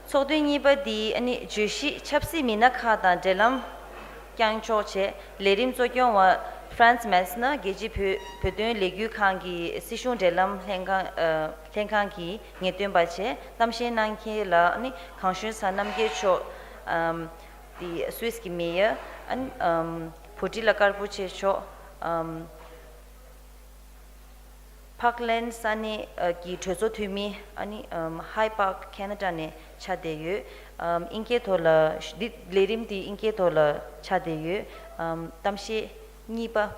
Sodungi badi ani jushi chapsi mina khada delam Gangshontsang lerim zogyon wa Franz Matzner geji pödön legu kangi sishun delam hengang ki ngedön bache tamshen nanki la ani Gangshontsang namgyal cho the Swiss ki mayor and Bhutila Karpoche cho Parkland sani ki thoso thumi ani High Park Canada ne chadeyu inke thola lerim di inke thola chadeyu tamshi nipa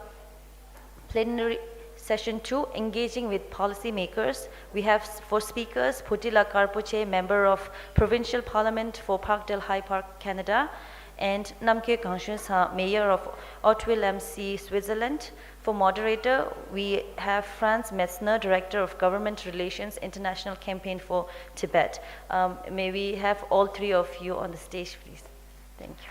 plenary session 2 engaging with policymakers. We have for speakers Bhutila Karpoche, member of Provincial Parliament for Parkdale-High Park Canada, and Namgyal Gangshontsang, mayor of Oetwil MC Switzerland. For moderator, we have Franz Matzner, Director of Government Relations, International Campaign for Tibet. May we have all three of you on the stage, please. Thank you.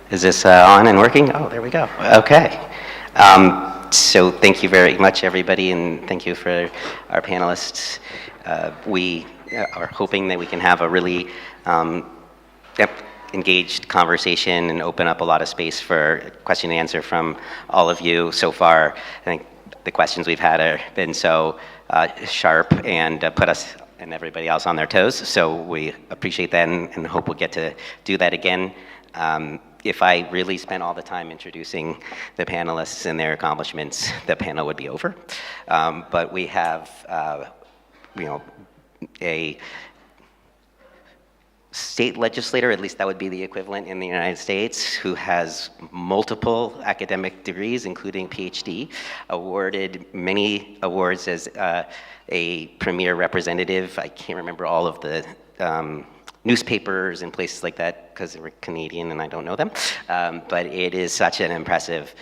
Is this on and working? Oh, there we go. Okay. So thank you very much, everybody, and thank you for our panelists. We are hoping that we can have a really engaged conversation and open up a lot of space for question and answer from all of you. So far, I think the questions we've had have been so sharp and put us and everybody else on their toes. So we appreciate that and hope we'll get to do that again. If I really spent all the time introducing the panelists and their accomplishments, the panel would be over. But we have, a state legislator, at least that would be the equivalent in the United States, who has multiple academic degrees, including PhD, awarded many awards as a premier representative. I can't remember all of the newspapers and places like that because we're Canadian and I don't know them. But it is such an impressive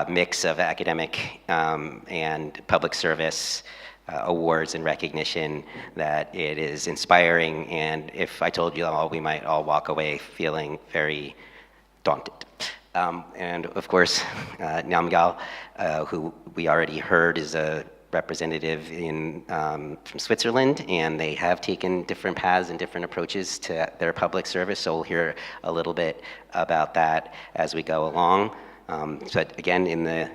mix of academic and public service awards and recognition that it is inspiring. And if I told you all, we might all walk away feeling very daunted. And of course, Namgyal, who we already heard is a representative from Switzerland, and they have taken different paths and different approaches to their public service, so we'll hear a little bit about that as we go along. But again, in the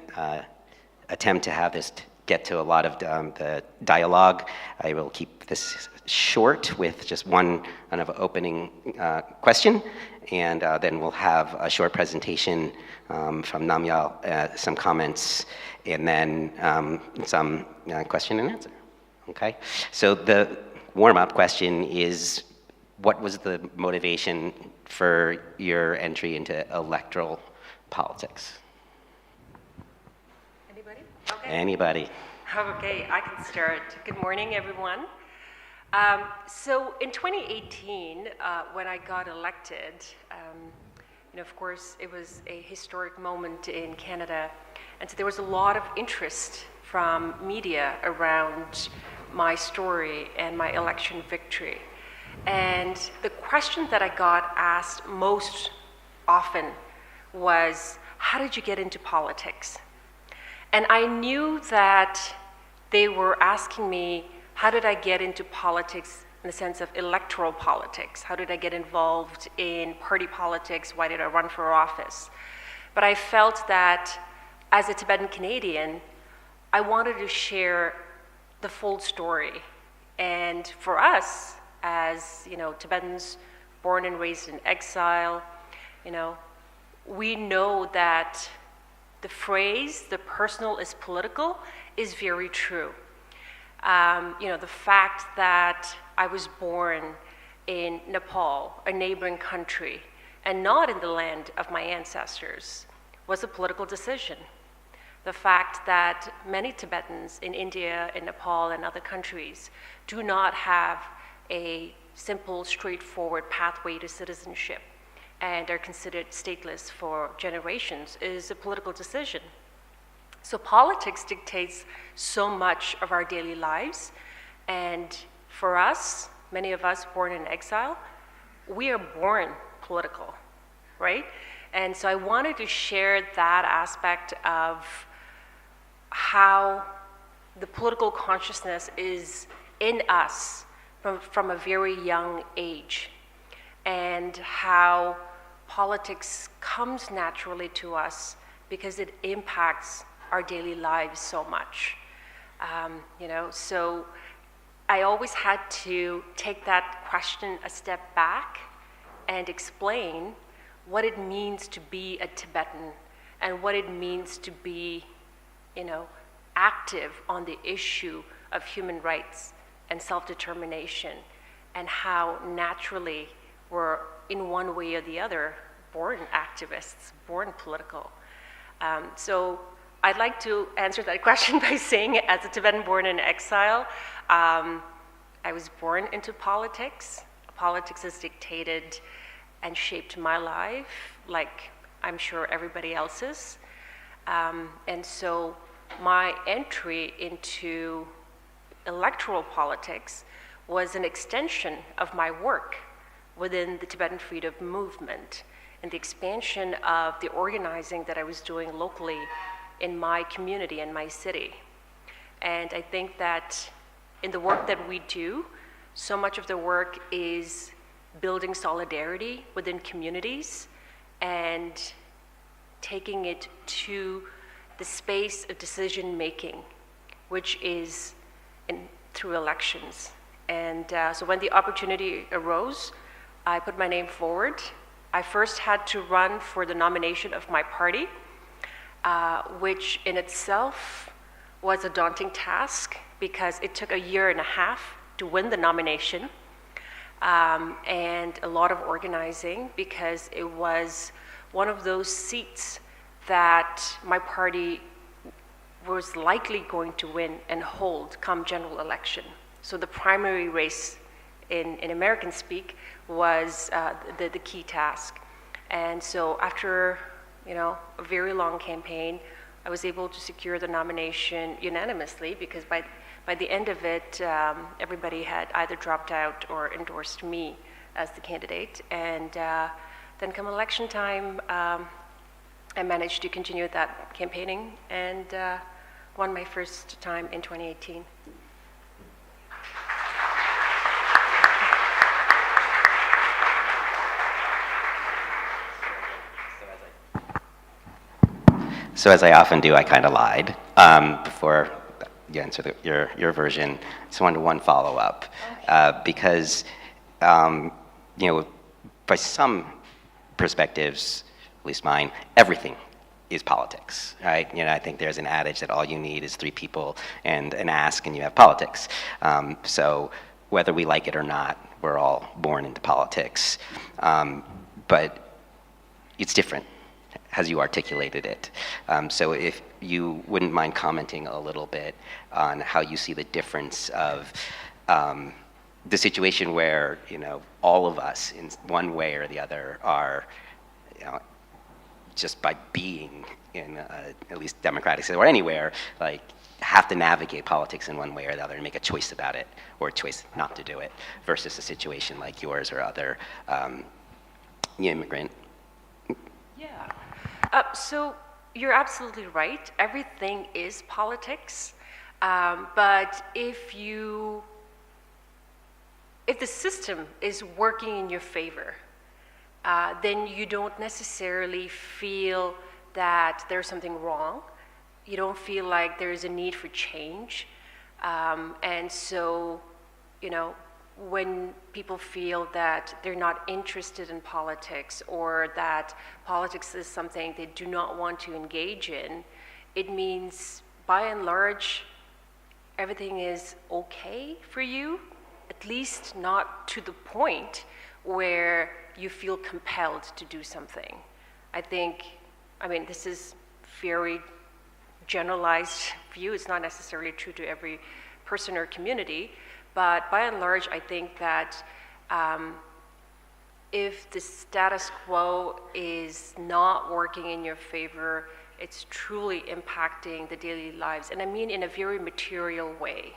attempt to have this get to a lot of the dialogue, I will keep this short with just one kind of opening question, and then we'll have a short presentation from Namgyal, some comments, and then some question and answer. Okay, so the warm-up question is, what was the motivation for your entry into electoral politics? Anybody? Okay. Anybody. Okay, I can start. Good morning, everyone. So in 2018, when I got elected, of course, it was a historic moment in Canada. And so there was a lot of interest from media around my story and my election victory. And the question that I got asked most often was, how did you get into politics? And I knew that they were asking me, how did I get into politics in the sense of electoral politics? How did I get involved in party politics? Why did I run for office? But I felt that as a Tibetan Canadian, I wanted to share the full story. And for us, as Tibetans born and raised in exile, we know that the phrase, the personal is political, is very true. The fact that I was born in Nepal, a neighboring country, and not in the land of my ancestors, was a political decision. The fact that many Tibetans in India, in Nepal, and other countries do not have a simple, straightforward pathway to citizenship and are considered stateless for generations is a political decision. So politics dictates so much of our daily lives, and for us, many of us born in exile, we are born political, right? And so I wanted to share that aspect of how the political consciousness is in us from a very young age, and how politics comes naturally to us because it impacts our daily lives so much. So I always had to take that question a step back and explain what it means to be a Tibetan and what it means to be, active on the issue of human rights and self-determination, and how naturally we're, in one way or the other, born activists, born political. So I'd like to answer that question by saying, as a Tibetan born in exile, I was born into politics. Politics has dictated and shaped my life, like I'm sure everybody else's. And so my entry into electoral politics was an extension of my work within the Tibetan freedom movement and the expansion of the organizing that I was doing locally in my community and my city. And I think that in the work that we do, so much of the work is building solidarity within communities and taking it to the space of decision making, which is through elections. And so when the opportunity arose, I put my name forward. I first had to run for the nomination of my party, which in itself was a daunting task because it took 1.5 years to win the nomination, and a lot of organizing because it was one of those seats that my party was likely going to win and hold come general election. So the primary race in American speak was the key task. And so after a very long campaign, I was able to secure the nomination unanimously because by the end of it, everybody had either dropped out or endorsed me as the candidate. And then come election time, I managed to continue that campaigning and won my first time in 2018. So as I often do, I kind of lied before you answer your version. Just wanted one follow-up, because by some perspectives, at least mine, everything is politics, right? I think there's an adage that all you need is 3 people and an ask, and you have politics. So whether we like it or not, we're all born into politics, but it's different, as you articulated it. So if you wouldn't mind commenting a little bit on how you see the difference of the situation where, all of us in one way or the other are, just by being in at least democratic or anywhere, like have to navigate politics in one way or the other and make a choice about it, or a choice not to do it, versus a situation like yours or other immigrant. Yeah. So you're absolutely right. Everything is politics. But if the system is working in your favor, then you don't necessarily feel that there's something wrong. You don't feel like there's a need for change. And so, when people feel that they're not interested in politics or that politics is something they do not want to engage in, it means, by and large, everything is okay for you, at least not to the point where you feel compelled to do something. This is very generalized view. It's not necessarily true to every person or community, but by and large, I think that if the status quo is not working in your favor, it's truly impacting the daily lives. And I mean in a very material way.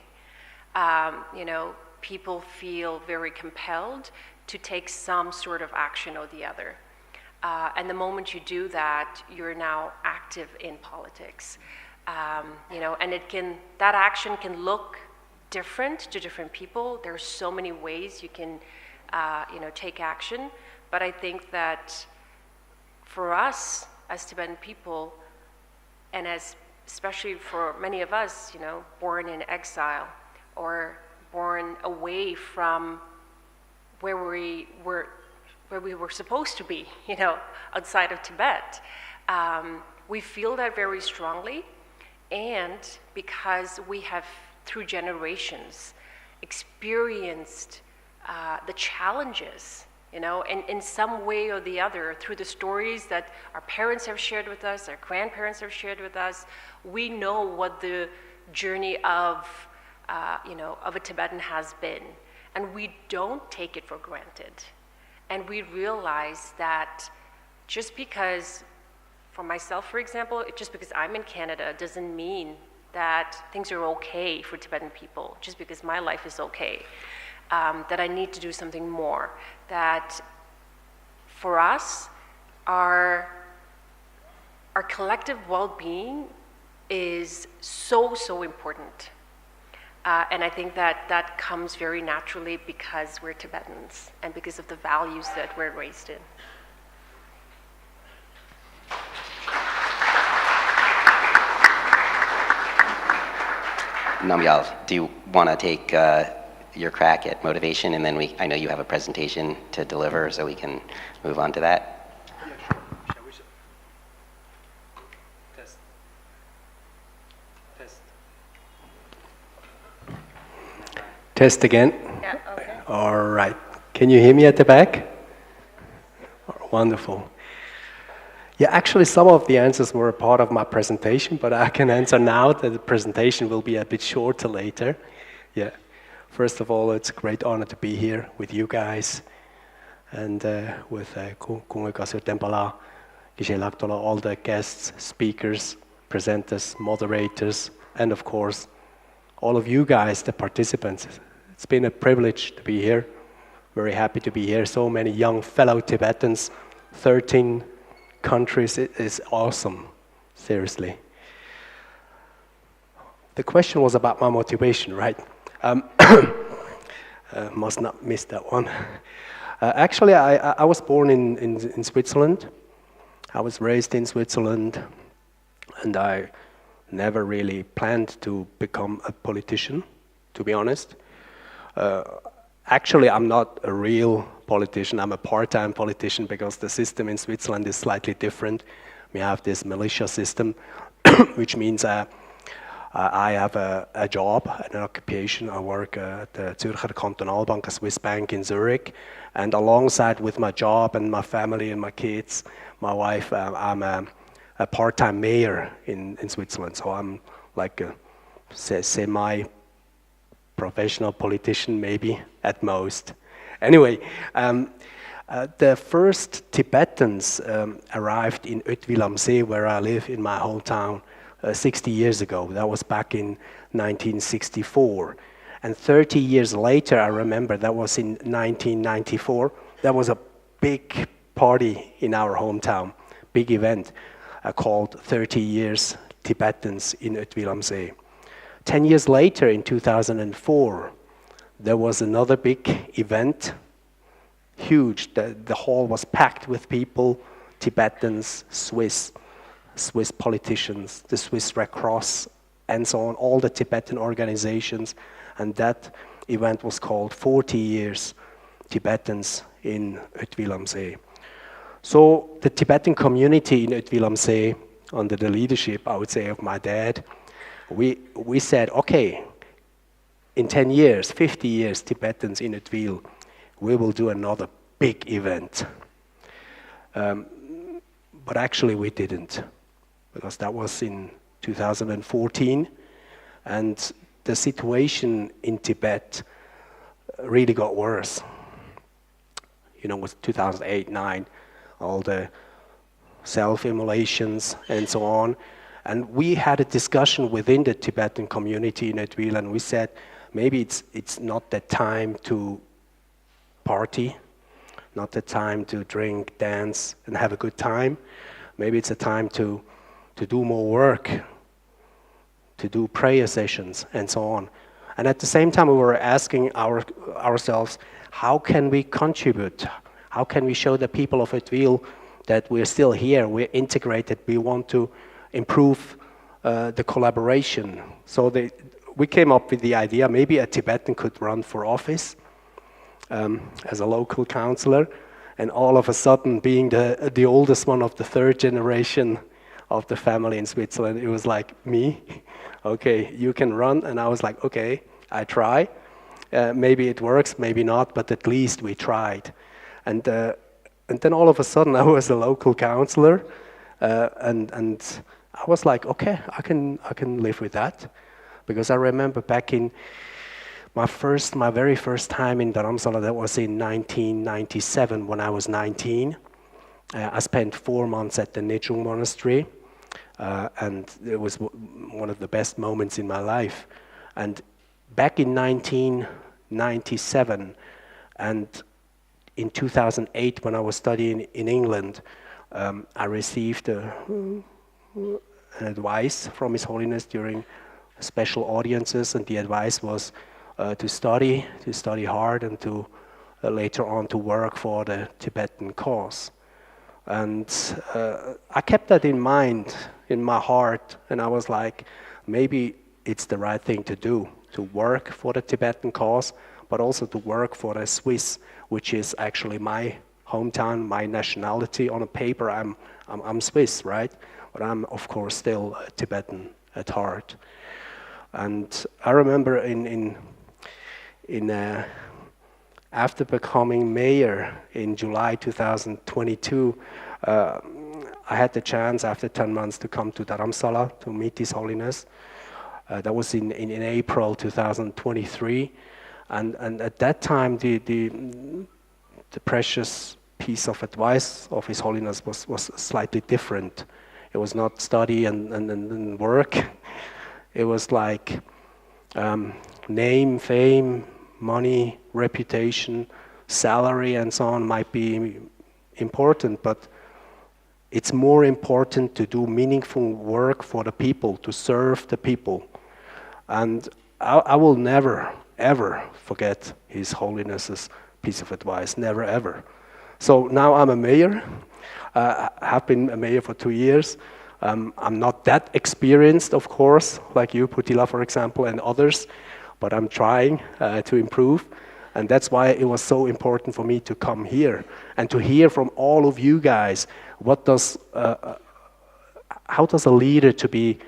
People feel very compelled to take some sort of action or the other. And the moment you do that, you're now active in politics. And that action can look different to different people. There are so many ways you can, take action. But I think that for us as Tibetan people, and especially for many of us, born in exile or born away from where we were supposed to be, outside of Tibet, we feel that very strongly. And because we have, through generations, experienced the challenges, in some way or the other, through the stories that our parents have shared with us, our grandparents have shared with us, we know what the journey of a Tibetan has been. And we don't take it for granted. And we realize that just because, for myself, for example, just because I'm in Canada doesn't mean that things are okay for Tibetan people, just because my life is okay, that I need to do something more, that for us, our collective well-being is so, so important. And I think that comes very naturally because we're Tibetans and because of the values that we're raised in. Namgyal, do you want to take your crack at motivation, and then I know you have a presentation to deliver, so we can move on to that? Yeah, sure. Shall we? Test. Test again. Yeah, okay. All right. Can you hear me at the back? Wonderful. Yeah, actually, some of the answers were a part of my presentation, but I can answer now that the presentation will be a bit shorter later. Yeah. First of all, it's a great honor to be here with you guys and with Kungekasur Tempala, Gishelaktola, all the guests, speakers, presenters, moderators, and of course, all of you guys, the participants. It's been a privilege to be here. Very happy to be here. So many young fellow Tibetans, 13 countries. It is awesome, seriously. The question was about my motivation, right? Must not miss that one. Actually, I was born in Switzerland. I was raised in Switzerland, and I never really planned to become a politician, to be honest. Actually, I'm not a real politician. I'm a part-time politician because the system in Switzerland is slightly different. We have this militia system, which means I have a job, an occupation. I work at the Zürcher Kantonalbank, a Swiss bank in Zurich. And alongside with my job and my family and my kids, my wife, I'm a part-time mayor in Switzerland. So I'm like a semi-professional politician, maybe, at most. Anyway, the first Tibetans arrived in Oetwil am See, where I live in my hometown, 60 years ago. That was back in 1964. And 30 years later, I remember, that was in 1994, that was a big party in our hometown, big event called 30 Years Tibetans in Oetwil am See. 10 years later, in 2004, there was another big event, huge. The hall was packed with people, Tibetans, Swiss politicians, the Swiss Red Cross, and so on, all the Tibetan organizations. And that event was called 40 Years Tibetans in Oetwil am See. So the Tibetan community in Oetwil am See, under the leadership, I would say, of my dad, we said, okay, in 10 years, 50 years, Tibetans in Oetwil, we will do another big event. But actually we didn't, because that was in 2014, and the situation in Tibet really got worse. You know, with 2008, 9, all the self-immolations and so on. And we had a discussion within the Tibetan community in Oetwil, and we said, maybe it's not the time to party, not the time to drink, dance, and have a good time. Maybe it's a time to do more work, to do prayer sessions, and so on. And at the same time, we were asking ourselves, how can we contribute? How can we show the people of Oetwil that we're still here, we're integrated, we want to improve the collaboration? So we came up with the idea, maybe a Tibetan could run for office as a local councillor, and all of a sudden, being the oldest one of the third generation of the family in Switzerland, it was like, me, okay, you can run. And I was like, okay, I try. Maybe it works, maybe not, but at least we tried. And then all of a sudden, I was a local councillor, and I was like, okay, I can live with that, because I remember back in my very first time in Dharamsala, that was in 1997 when I was 19. I spent 4 months at the Nechung Monastery, and it was one of the best moments in my life. And back in 1997 and in 2008, when I was studying in England, I received an advice from His Holiness during special audiences, and the advice was to study hard, and to later on to work for the Tibetan cause. And I kept that in mind, in my heart, and I was like, maybe it's the right thing to do, to work for the Tibetan cause, but also to work for the Swiss, which is actually my hometown, my nationality. On a paper, I'm Swiss, right? But I'm, of course, still Tibetan at heart. And I remember after becoming mayor in July 2022, I had the chance after 10 months to come to Dharamsala to meet His Holiness. That was in April 2023. And at that time, the precious piece of advice of His Holiness was slightly different. It was not study and work. It was like name, fame, money, reputation, salary, and so on might be important, but it's more important to do meaningful work for the people, to serve the people. And I will never, ever forget His Holiness's piece of advice, never, ever. So now I'm a mayor. I have been a mayor for 2 years. I'm not that experienced, of course, like you, Bhutila, for example, and others, but I'm trying to improve. And that's why it was so important for me to come here and to hear from all of you guys, how does a leader to be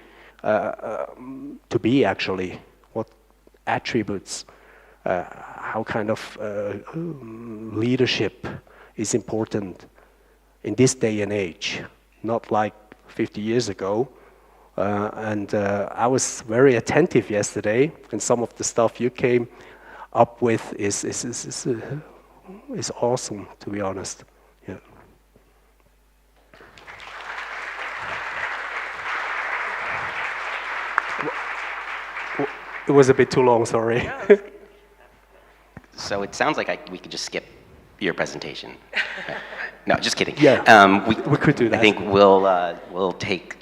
actually, what attributes, how kind of leadership is important in this day and age, not like 50 years ago. And I was very attentive yesterday, and some of the stuff you came up with is awesome, to be honest. Yeah. It was a bit too long, sorry. So it sounds like we could just skip your presentation. No, just kidding. Yeah, we could do that. I think we'll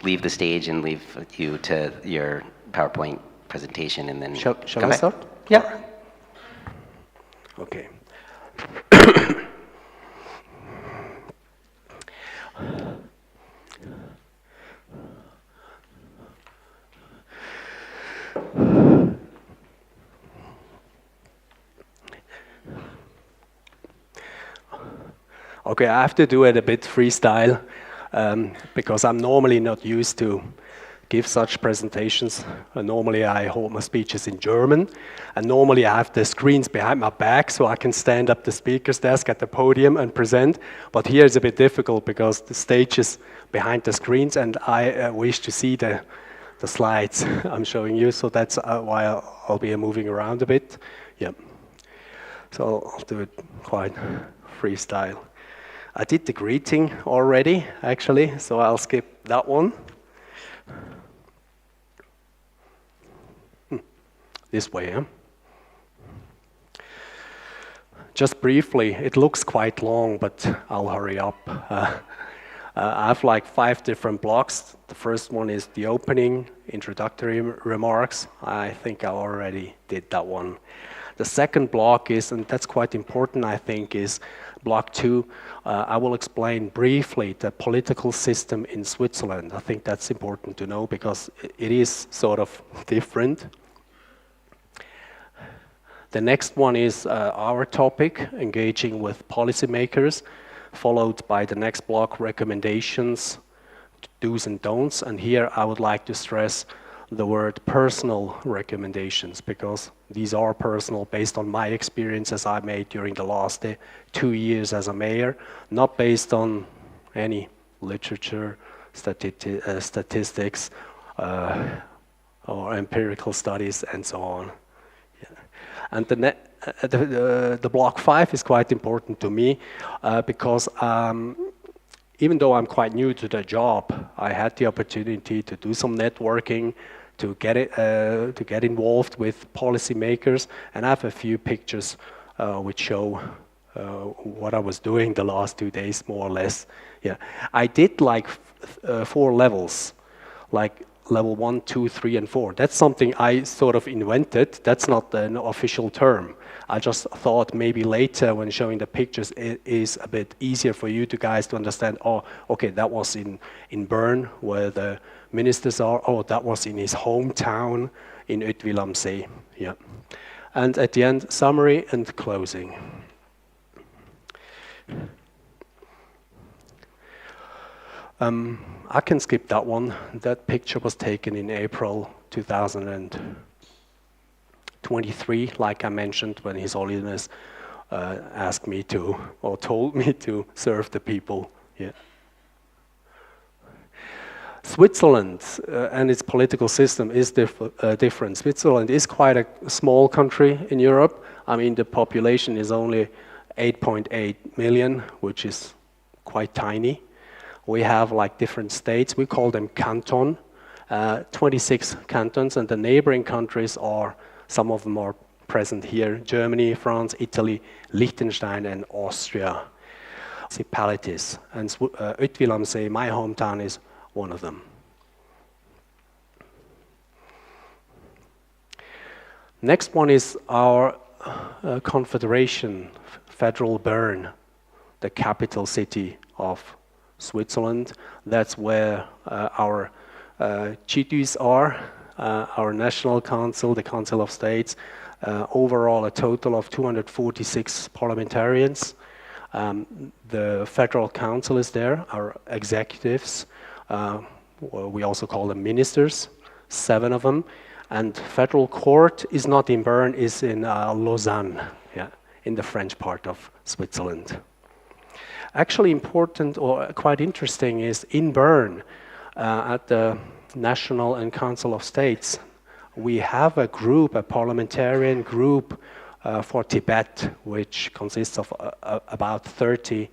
leave the stage and leave you to your PowerPoint presentation, and then shall we start? Yeah. Okay. Okay, I have to do it a bit freestyle because I'm normally not used to give such presentations. Normally I hold my speeches in German, and normally I have the screens behind my back so I can stand up the speaker's desk at the podium and present. But here it's a bit difficult because the stage is behind the screens, and I wish to see the slides I'm showing you, so that's why I'll be moving around a bit. Yeah. So I'll do it quite freestyle. I did the greeting already, actually, so I'll skip that one. This way, huh? Just briefly, it looks quite long, but I'll hurry up. I have like 5 different blocks. The first one is the opening, introductory remarks. I think I already did that one. The second block is, and that's quite important, I think, is block 2. I will explain briefly the political system in Switzerland. I think that's important to know because it is sort of different. The next one is our topic, engaging with policymakers, followed by the next block, recommendations, do's and don'ts. And here I would like to stress the word personal recommendations, because these are personal based on my experiences I made during the last 2 years as a mayor, not based on any literature, statistics, or empirical studies, and so on. And the block 5 is quite important to me because even though I'm quite new to the job, I had the opportunity to do some networking, to get involved with policymakers, and I have a few pictures which show what I was doing the last 2 days, more or less. Yeah, I did like 4 levels, like level 1, 2, 3, and 4. That's something I sort of invented. That's not an official term. I just thought maybe later when showing the pictures it is a bit easier for you guys to understand, oh, okay, that was in Bern where the ministers are. Oh, that was in his hometown in Oetwil am See. Yeah. And at the end, summary and closing. I can skip that one. That picture was taken in April 2023, like I mentioned, when His Holiness asked me to, or told me to serve the people. Yeah. Switzerland and its political system is different. Switzerland is quite a small country in Europe. I mean, the population is only 8.8 million, which is quite tiny. We have like different states, we call them canton, 26 cantons, and the neighboring countries are, some of them are present here, Germany, France, Italy, Liechtenstein, and Austria. Municipalities, and Oetwil am See, my hometown, is one of them. Next one is our confederation, Federal Bern, the capital city of Switzerland. That's where our GTUs are, our National Council, the Council of States, overall a total of 246 parliamentarians. The Federal Council is there, our executives, we also call them ministers, 7 of them, and Federal Court is not in Bern, is in Lausanne, yeah, in the French part of Switzerland. Actually important or quite interesting is in Bern, at the National and Council of States, we have a group, a parliamentarian group for Tibet, which consists of about 30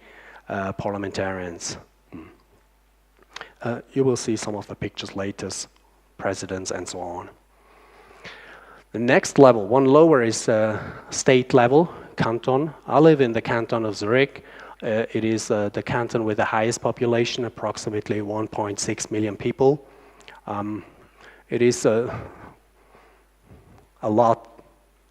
parliamentarians. You will see some of the pictures later, presidents and so on. The next level, one lower, is state level, canton. I live in the canton of Zurich. It is the canton with the highest population, approximately 1.6 million people. It is a lot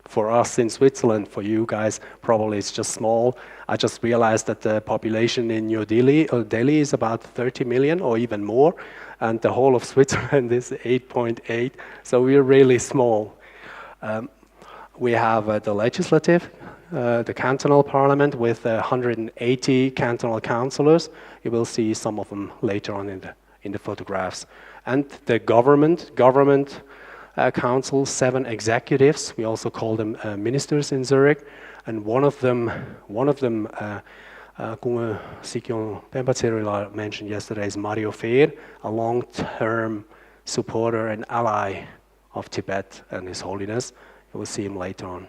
for us in Switzerland. For you guys, probably it's just small. I just realized that the population in New Delhi, Delhi is about 30 million or even more, and the whole of Switzerland is 8.8, so we're really small. We have the legislative the cantonal parliament with 180 cantonal councillors. You will see some of them later on in the photographs. And the government council, 7 executives. We also call them ministers in Zurich. And one of them, Sikion Pembacerila mentioned yesterday, is Mario Fehr, a long-term supporter and ally of Tibet and His Holiness. You will see him later on.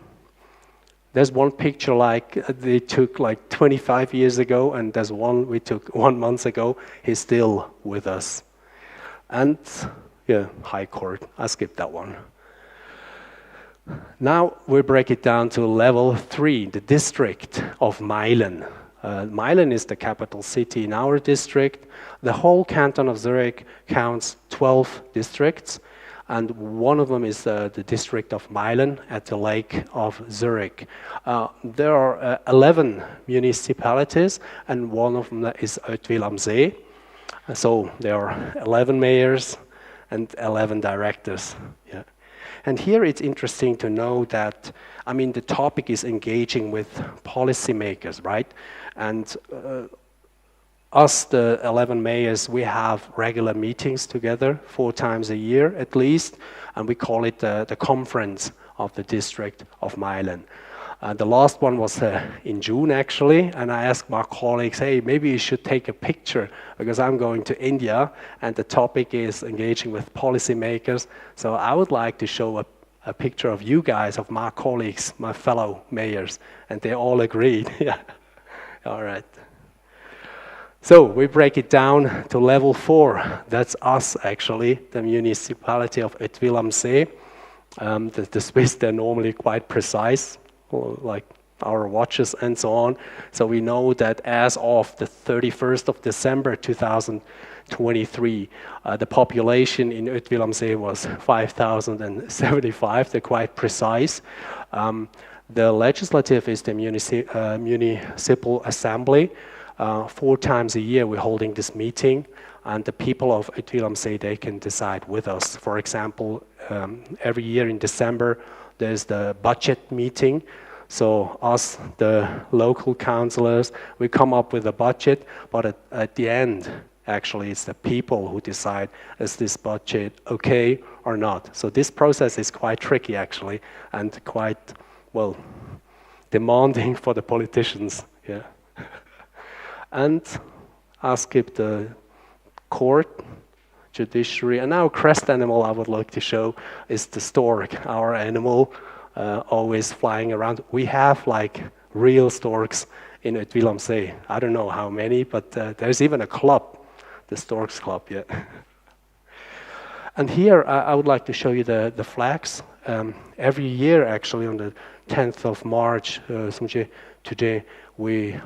There's one picture they took 25 years ago, and there's one we took 1 month ago. He's still with us. And yeah, High Court, I skipped that one. Now we break it down to level 3, the district of Meilen. Meilen is the capital city in our district. The whole canton of Zurich counts 12 districts, and one of them is the district of Meilen at the lake of Zurich. There are 11 municipalities, and one of them is Oetwil am See. So there are 11 mayors and 11 directors. Yeah. And here it's interesting to know that, I mean, the topic is engaging with policymakers, right? And us, the 11 mayors, we have regular meetings together 4 times a year at least, and we call it the conference of the district of Meilen. The last one was in June, actually, and I asked my colleagues, hey, maybe you should take a picture because I'm going to India, and the topic is engaging with policymakers. So I would like to show a picture of you guys, of my colleagues, my fellow mayors, and they all agreed. Yeah. All right. So we break it down to level 4. That's us, actually, the municipality of Oetwil am See. The Swiss, they're normally quite precise, like our watches and so on. So we know that as of the 31st of December 2023, the population in Oetwil am See was 5,075. They're quite precise. The legislative is the municipal assembly. 4 times a year we're holding this meeting, and the people of Oetwil am See, they can decide with us. For example, every year in December there's the budget meeting. So us, the local councillors, we come up with a budget, but at the end, actually, it's the people who decide, is this budget okay or not? So this process is quite tricky, actually, and quite, well, demanding for the politicians. Yeah. And I'll skip the court, judiciary, and now crest animal I would like to show is the stork, our animal, always flying around. We have real storks in Oetwil am See. I don't know how many, but there's even a club, the Storks Club, yeah. And here I would like to show you the flags. Every year, actually, on the 10th of March, today, we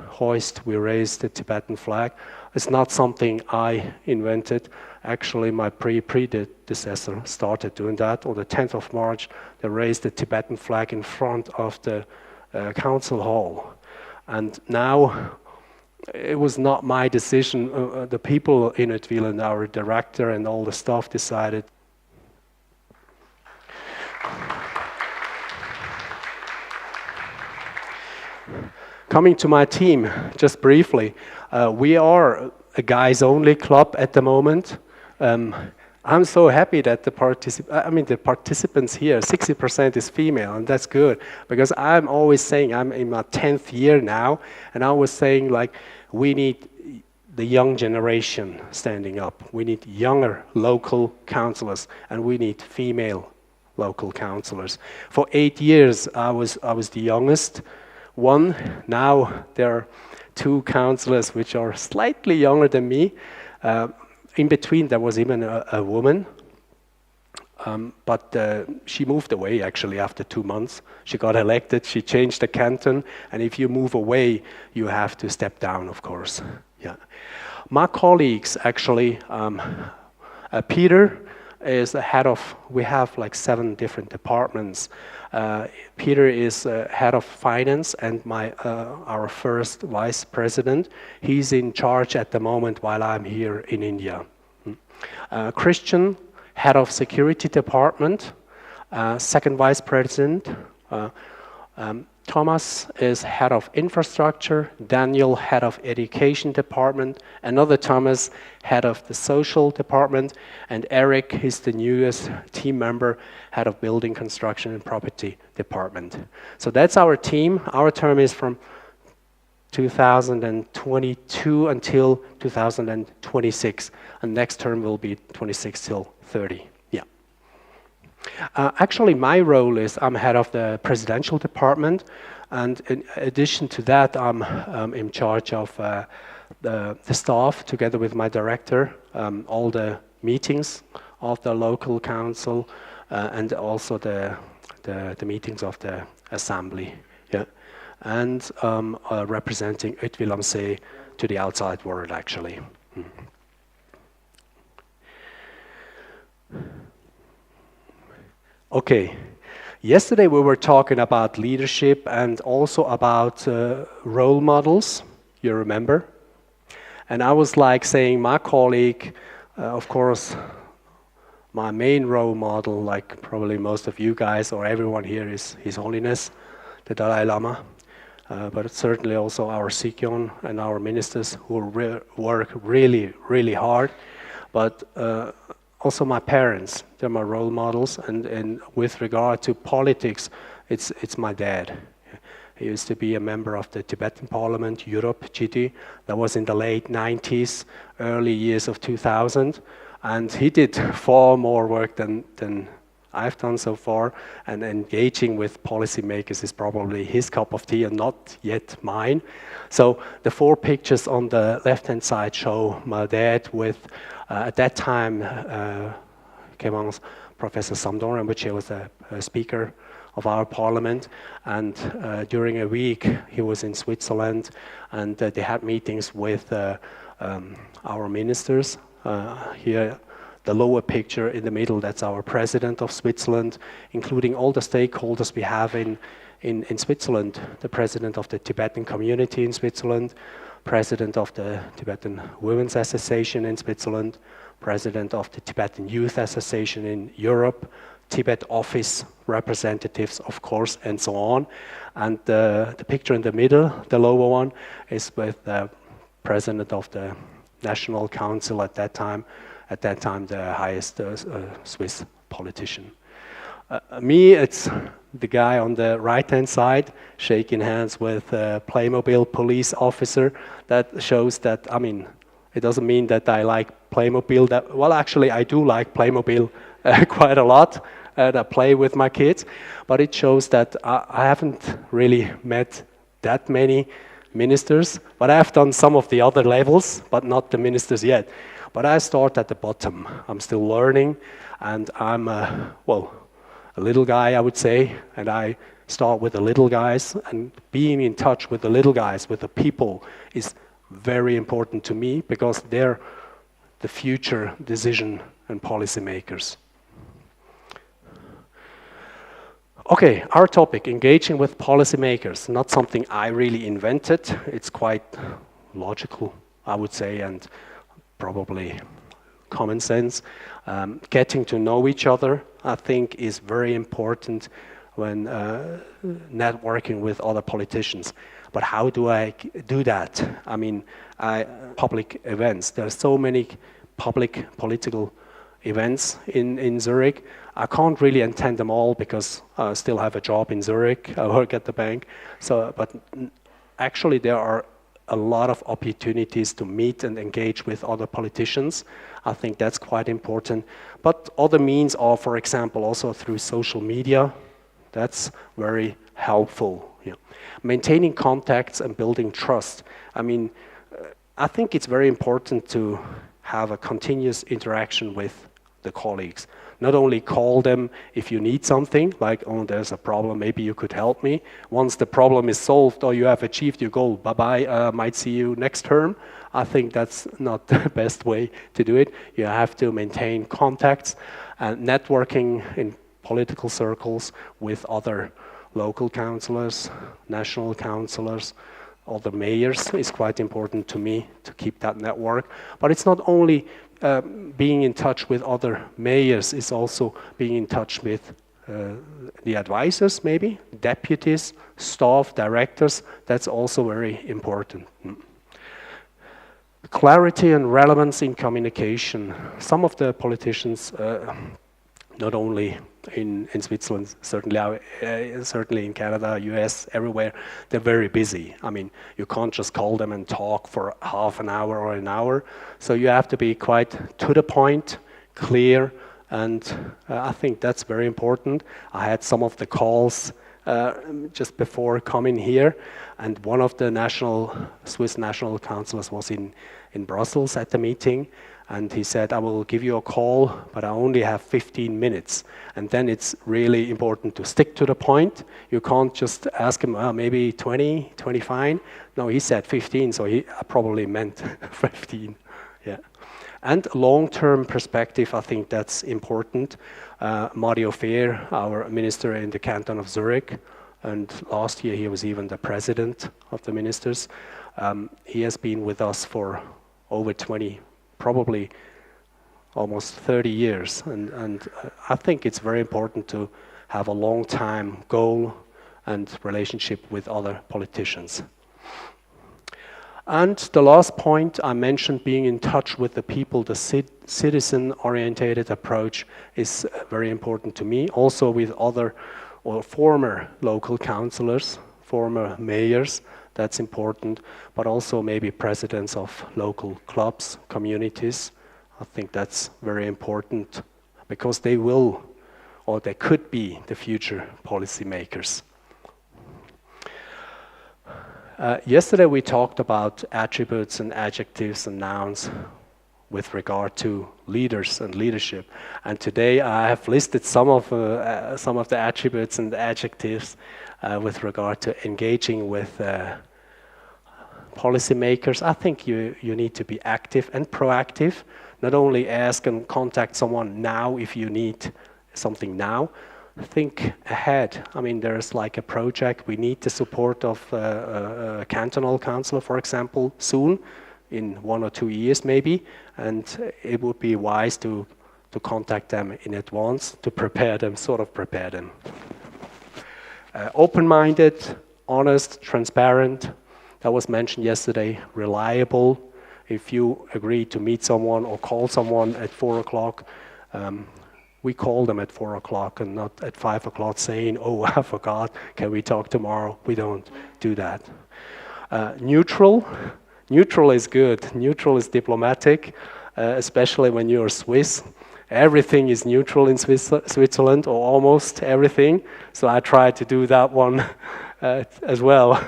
raise the Tibetan flag. It's not something I invented. Actually, my predecessor started doing that. On the 10th of March, they raised the Tibetan flag in front of the council hall. And now, it was not my decision. The people in Oetwil and our director and all the staff decided. Coming to my team, just briefly, we are a guys-only club at the moment. I'm so happy that the participants here, 60% is female, and that's good, because I'm always saying, I'm in my 10th year now, and I was saying, we need the young generation standing up. We need younger local councillors, and we need female local councillors. For 8 years, I was the youngest one. Now there are 2 councillors which are slightly younger than me. In between, there was even a woman, but she moved away actually after 2 months. She got elected, she changed the canton, and if you move away, you have to step down, of course. Yeah. My colleagues actually, Peter is the head of, we have 7 different departments. Peter is head of finance and our first vice president. He's in charge at the moment while I'm here in India. Christian, head of security department, second vice president. Thomas is head of infrastructure, Daniel head of education department, another Thomas head of the social department, and Eric is the newest team member, head of building construction and property department. So that's our team. Our term is from 2022 until 2026, and next term will be 26 till 30. Actually, my role is I'm head of the presidential department, and in addition to that, I'm in charge of the staff, together with my director, all the meetings of the local council, and also the meetings of the assembly, and representing Oetwil am See to the outside world, actually. Okay, yesterday we were talking about leadership and also about role models, you remember? And I was like saying my colleague, of course, my main role model, like probably most of you guys or everyone here, is His Holiness, the Dalai Lama. But certainly also our Sikyon and our ministers who work really, really hard. But also my parents, they're my role models, and with regard to politics, it's my dad. He used to be a member of the Tibetan Parliament, Europe, GT. That was in the late 90s, early years of 2000, and he did far more work than I've done so far, and engaging with policymakers is probably his cup of tea and not yet mine. So the 4 pictures on the left-hand side show my dad with, at that time, Professor Samdor, which he was a speaker of our parliament, and during a week he was in Switzerland, and they had meetings with our ministers. Here, the lower picture in the middle, that's our president of Switzerland, including all the stakeholders we have in Switzerland, the president of the Tibetan community in Switzerland, president of the Tibetan Women's Association in Switzerland, president of the Tibetan Youth Association in Europe, Tibet office representatives, of course, and so on. And the picture in the middle, the lower one, is with the president of the National Council at that time, the highest Swiss politician. Me, it's the guy on the right-hand side, shaking hands with a Playmobil police officer. That shows that, I mean, it doesn't mean that I like Playmobil. Well, actually, I do like Playmobil quite a lot, and I play with my kids. But it shows that I haven't really met that many ministers, but I've done some of the other levels, but not the ministers yet. But I start at the bottom. I'm still learning, and I'm, a little guy, I would say, and I start with the little guys, and being in touch with the little guys, with the people, is very important to me, because they're the future decision and policy makers. Okay, our topic, engaging with policymakers, not something I really invented. It's quite logical, I would say, and probably common sense. Getting to know each other, I think, is very important when networking with other politicians. But how do I do that? I mean, public events. There are so many public political events in Zurich. I can't really attend them all because I still have a job in Zurich. I work at the bank. But actually there are a lot of opportunities to meet and engage with other politicians. I think that's quite important. But other means are, for example, also through social media. That's very helpful. Yeah. Maintaining contacts and building trust. I mean, I think it's very important to have a continuous interaction with the colleagues. Not only call them if you need something, like, oh, there's a problem, maybe you could help me. Once the problem is solved or you have achieved your goal, bye-bye, might see you next term. I think that's not the best way to do it. You have to maintain contacts and networking in political circles with other local councillors, national councillors, other mayors is quite important to me to keep that network. But it's not only being in touch with other mayors, it's also being in touch with the advisors maybe, deputies, staff, directors, that's also very important. Clarity and relevance in communication. Some of the politicians, not only in Switzerland, certainly in Canada, US, everywhere, they're very busy. I mean, you can't just call them and talk for half an hour or an hour. So you have to be quite to the point, clear, and I think that's very important. I had some of the calls just before coming here, and one of the Swiss national councillors was in Brussels at the meeting, and he said, I will give you a call, but I only have 15 minutes. And then it's really important to stick to the point. You can't just ask him, maybe 20, 25. No, he said 15, so he probably meant 15. Yeah. And long-term perspective, I think that's important. Mario Fehr, our minister in the canton of Zurich, and last year he was even the president of the ministers. He has been with us for over 20, probably almost 30 years. And I think it's very important to have a long-time goal and relationship with other politicians. And the last point I mentioned, being in touch with the people, the citizen-oriented approach is very important to me. Also with other or former local councillors, former mayors, that's important, but also maybe presidents of local clubs, communities. I think that's very important because they will, or they could be, the future policymakers. Yesterday we talked about attributes and adjectives and nouns with regard to leaders and leadership. And today I have listed some of the attributes and adjectives with regard to engaging with policymakers. I think you need to be active and proactive. Not only ask and contact someone now if you need something now. Think ahead. I mean, there's like a project. We need the support of a cantonal councillor, for example, soon, in 1 or 2 years maybe, and it would be wise to contact them in advance to prepare them, prepare them. Open-minded, honest, transparent. That was mentioned yesterday. Reliable. If you agree to meet someone or call someone at 4 o'clock, we call them at 4 o'clock and not at 5 o'clock saying, oh, I forgot, can we talk tomorrow? We don't do that. Neutral. Neutral is good. Neutral is diplomatic, especially when you're Swiss. Everything is neutral in Switzerland, or almost everything. So I try to do that one as well.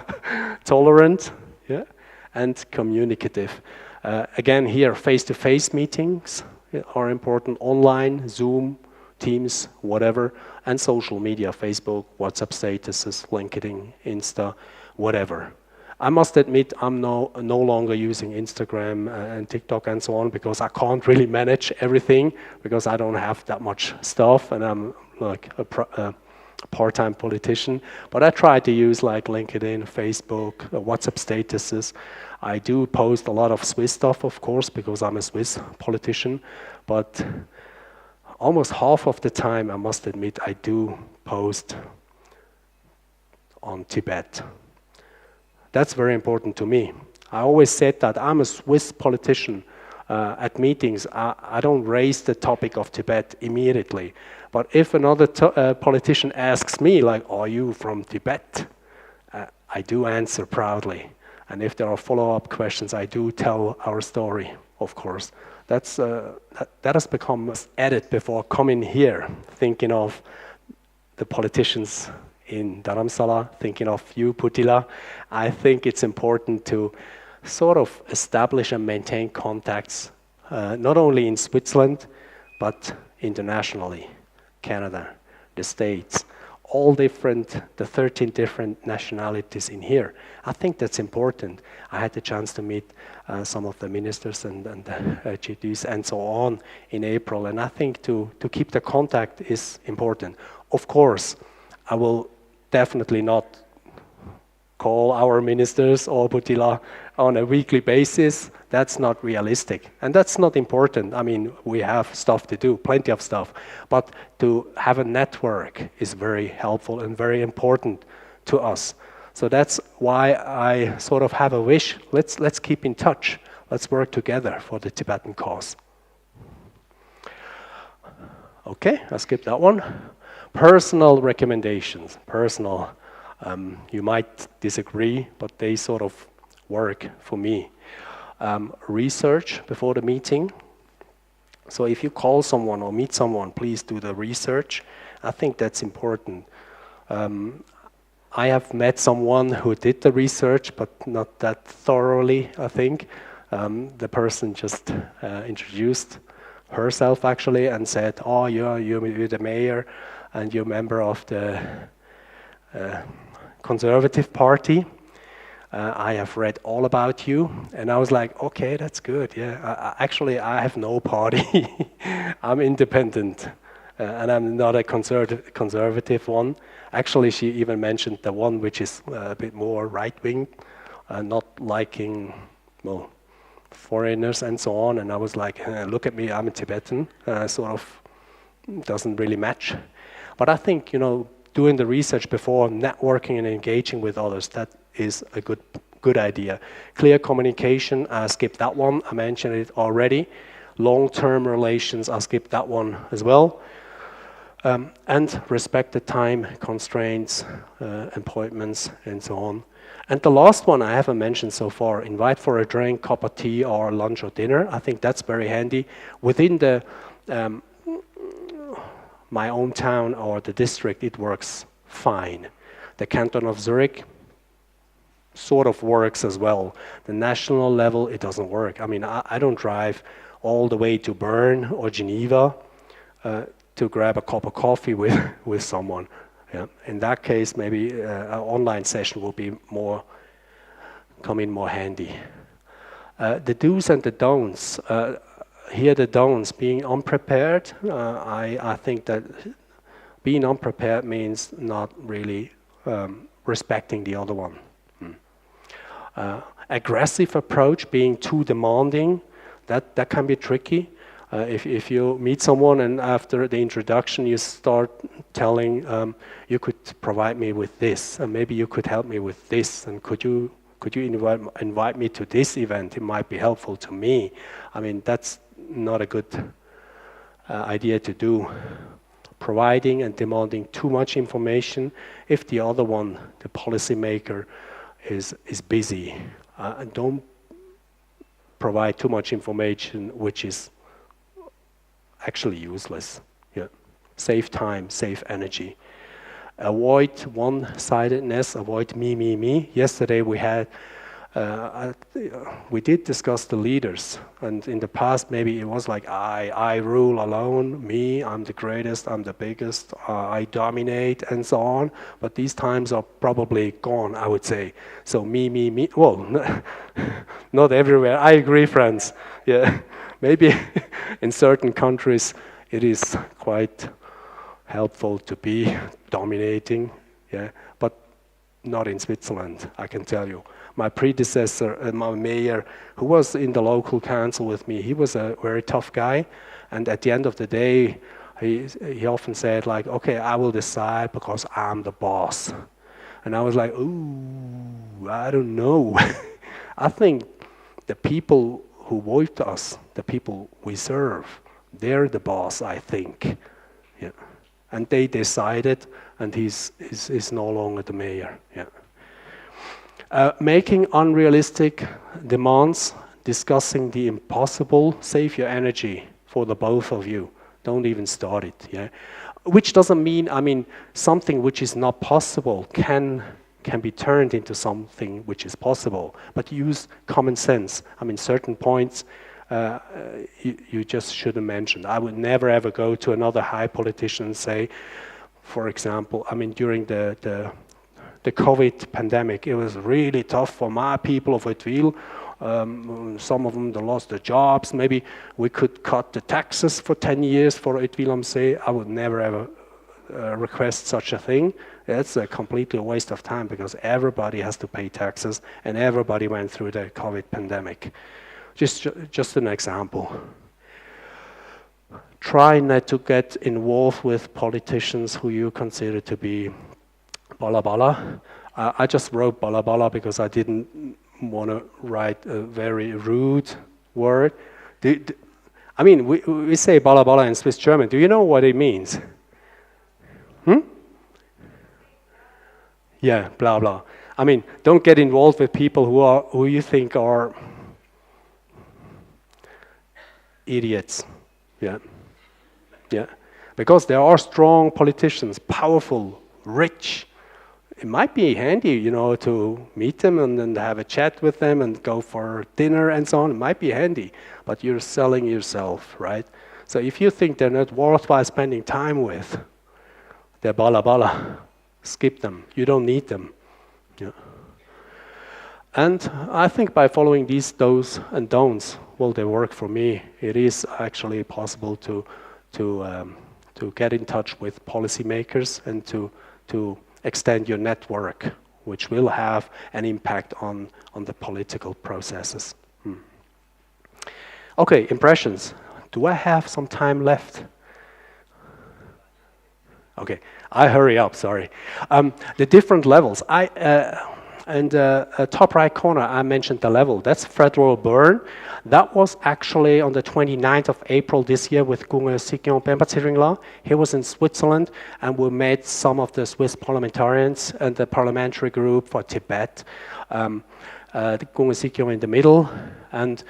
Tolerant, yeah, and communicative. Again, here, face-to-face meetings are important. Online, Zoom, Teams, whatever, and social media, Facebook, WhatsApp statuses, LinkedIn, Insta, whatever. I must admit I'm no longer using Instagram and TikTok and so on because I can't really manage everything because I don't have that much stuff and I'm like a part-time politician. But I try to use like LinkedIn, Facebook, WhatsApp statuses. I do post a lot of Swiss stuff, of course, because I'm a Swiss politician, but almost half of the time, I must admit, I do post on Tibet. That's very important to me. I always said that I'm a Swiss politician. At meetings, I don't raise the topic of Tibet immediately. But if another politician asks me, like, are you from Tibet? I do answer proudly. And if there are follow-up questions, I do tell our story, of course. That has become added before coming here, thinking of the politicians in Dharamsala, thinking of you, Bhutila. I think it's important to establish and maintain contacts, not only in Switzerland, but internationally, Canada, the States, all different, the 13 different nationalities in here. I think that's important. I had the chance to meet some of the ministers and GDs and so on in April, and I think to keep the contact is important. Of course, I will definitely not call our ministers or Bhutila on a weekly basis. That's not realistic. And that's not important. I mean, we have stuff to do, plenty of stuff. But to have a network is very helpful and very important to us. So that's why I sort of have a wish. Let's keep in touch. Let's work together for the Tibetan cause. Okay, I skipped that one. Personal recommendations. Personal. You might disagree, but they sort of work for me. Research before the meeting. So if you call someone or meet someone, please do the research. I think that's important. I have met someone who did the research, but not that thoroughly, I think. The person just introduced herself actually and said, oh, you're the mayor and you're a member of the Conservative Party. I have read all about you. And I was like, okay, that's good. Yeah, actually, I have no party. I'm independent. And I'm not a conservative one. Actually, she even mentioned the one which is a bit more right-wing, not liking, well, foreigners and so on. And I was like, look at me, I'm a Tibetan. Sort of doesn't really match. But I think, doing the research before networking and engaging with others, that is a good idea. Clear communication, I skipped that one. I mentioned it already. Long-term relations, I skipped that one as well. And respect the time constraints, appointments, and so on. And the last one I haven't mentioned so far, invite for a drink, cup of tea, or lunch or dinner. I think that's very handy. Within the my own town or the district, it works fine. The canton of Zurich sort of works as well. The national level, it doesn't work. I mean, I don't drive all the way to Bern or Geneva to grab a cup of coffee with someone. Yeah. In that case, maybe an online session will be come in more handy. The do's and the don'ts. Here the don'ts, being unprepared. I think that being unprepared means not really respecting the other one. Aggressive approach, being too demanding, that can be tricky. If you meet someone and after the introduction you start telling, you could provide me with this, and maybe you could help me with this, and could you invite me to this event? It might be helpful to me. I mean, that's not a good idea to do. Providing and demanding too much information if the other one, the policymaker, is busy. And don't provide too much information which is actually useless. Yeah. Save time, save energy. Avoid one-sidedness, avoid me. Yesterday we had, we did discuss the leaders, and in the past maybe it was like I rule alone, me, I'm the greatest, I'm the biggest, I dominate and so on, but these times are probably gone, I would say. So me, well, not everywhere, I agree, Franz. Yeah, maybe in certain countries it is quite helpful to be dominating, yeah, but not in Switzerland, I can tell you. My predecessor, my mayor, who was in the local council with me, he was a very tough guy, and at the end of the day, he often said like, okay, I will decide because I'm the boss. And I was like, ooh, I don't know. I think the people who vote us, the people we serve, they're the boss, I think. Yeah. And they decided, and he's no longer the mayor. Yeah. Making unrealistic demands, discussing the impossible, save your energy for the both of you. Don't even start it. Yeah. Which doesn't mean, I mean, something which is not possible can be turned into something which is possible, but use common sense. I mean, certain points you just shouldn't mention. I would never ever go to another high politician and say, for example, I mean, during the COVID pandemic, it was really tough for my people of Oetwil. Some of them, they lost their jobs. Maybe we could cut the taxes for 10 years for Oetwil am See. I would never ever request such a thing. That's a completely waste of time because everybody has to pay taxes and everybody went through the COVID pandemic. Just an example. Try not to get involved with politicians who you consider to be bala bala. I just wrote bala bala because I didn't want to write a very rude word. I mean, we say bala bala in Swiss German. Do you know what it means? Yeah, blah blah. I mean, don't get involved with people who you think are idiots. Yeah, yeah. Because there are strong politicians, powerful, rich. It might be handy, you know, to meet them and then have a chat with them and go for dinner and so on. It might be handy, but you're selling yourself, right? So if you think they're not worthwhile spending time with, they're bala bala. Skip them. You don't need them. Yeah. And I think by following these do's and don'ts, well, they work for me. It is actually possible to get in touch with policymakers and to extend your network, which will have an impact on the political processes. Okay, impressions. Do I have some time left? Okay, I hurry up, sorry. The different levels. Top right corner, I mentioned the level. That's Federal Bern. That was actually on the 29th of April this year with Gunge Sikion Pembatsiringla. He was in Switzerland, and we met some of the Swiss parliamentarians and the parliamentary group for Tibet. The Gunge Sikion in the middle, and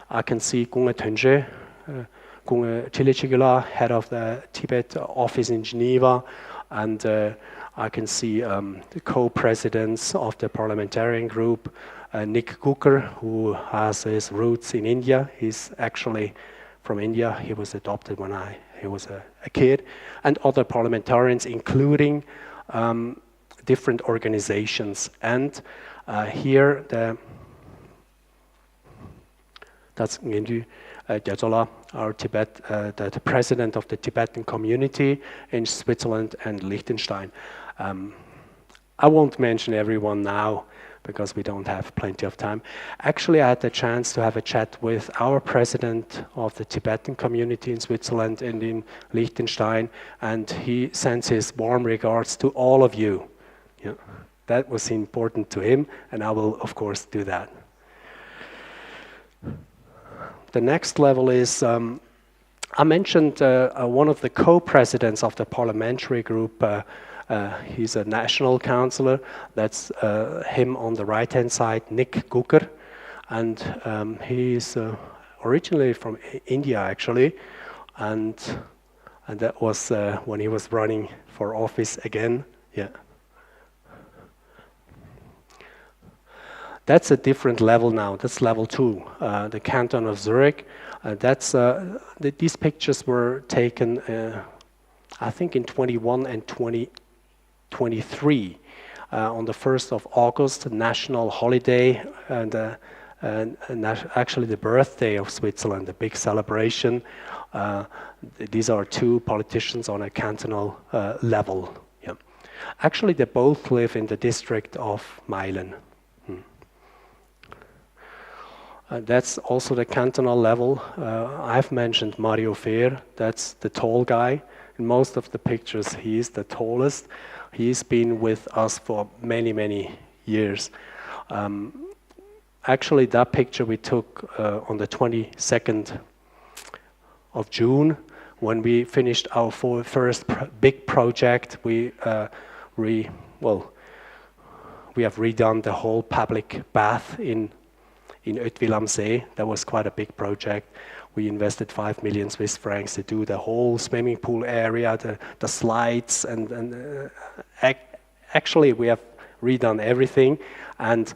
I can see Gunge Tönje, Gunge Chilichigula, head of the Tibet office in Geneva, and I can see the co-presidents of the parliamentarian group, Nick Cooker, who has his roots in India. He's actually from India. He was adopted when he was a kid, and other parliamentarians, including different organizations. And here, that's Ngendu Gyatsola, our the president of the Tibetan community in Switzerland and Liechtenstein. I won't mention everyone now because we don't have plenty of time. Actually, I had the chance to have a chat with our president of the Tibetan community in Switzerland and in Liechtenstein, and he sends his warm regards to all of you. Yeah, that was important to him, and I will, of course, do that. The next level is, I mentioned one of the co-presidents of the parliamentary group. He's a national councillor. That's him on the right-hand side, Nick Cooker. And he's originally from India, actually. And that was when he was running for office again. Yeah. That's a different level now. That's level 2, the canton of Zurich. These pictures were taken, I think, in 21 and 2023. On the 1st of August, national holiday, and actually the birthday of Switzerland, a big celebration. These are two politicians on a cantonal level. Yeah. Actually, they both live in the district of Meilen. That's also the cantonal level. I've mentioned Mario Fehr. That's the tall guy. In most of the pictures, he is the tallest. He's been with us for many, many years. Actually, that picture we took on the 22nd of June when we finished our first big project. We have redone the whole public bath in Oetwil am See. That was quite a big project. We invested 5 million Swiss francs to do the whole swimming pool area, the slides, and actually we have redone everything. And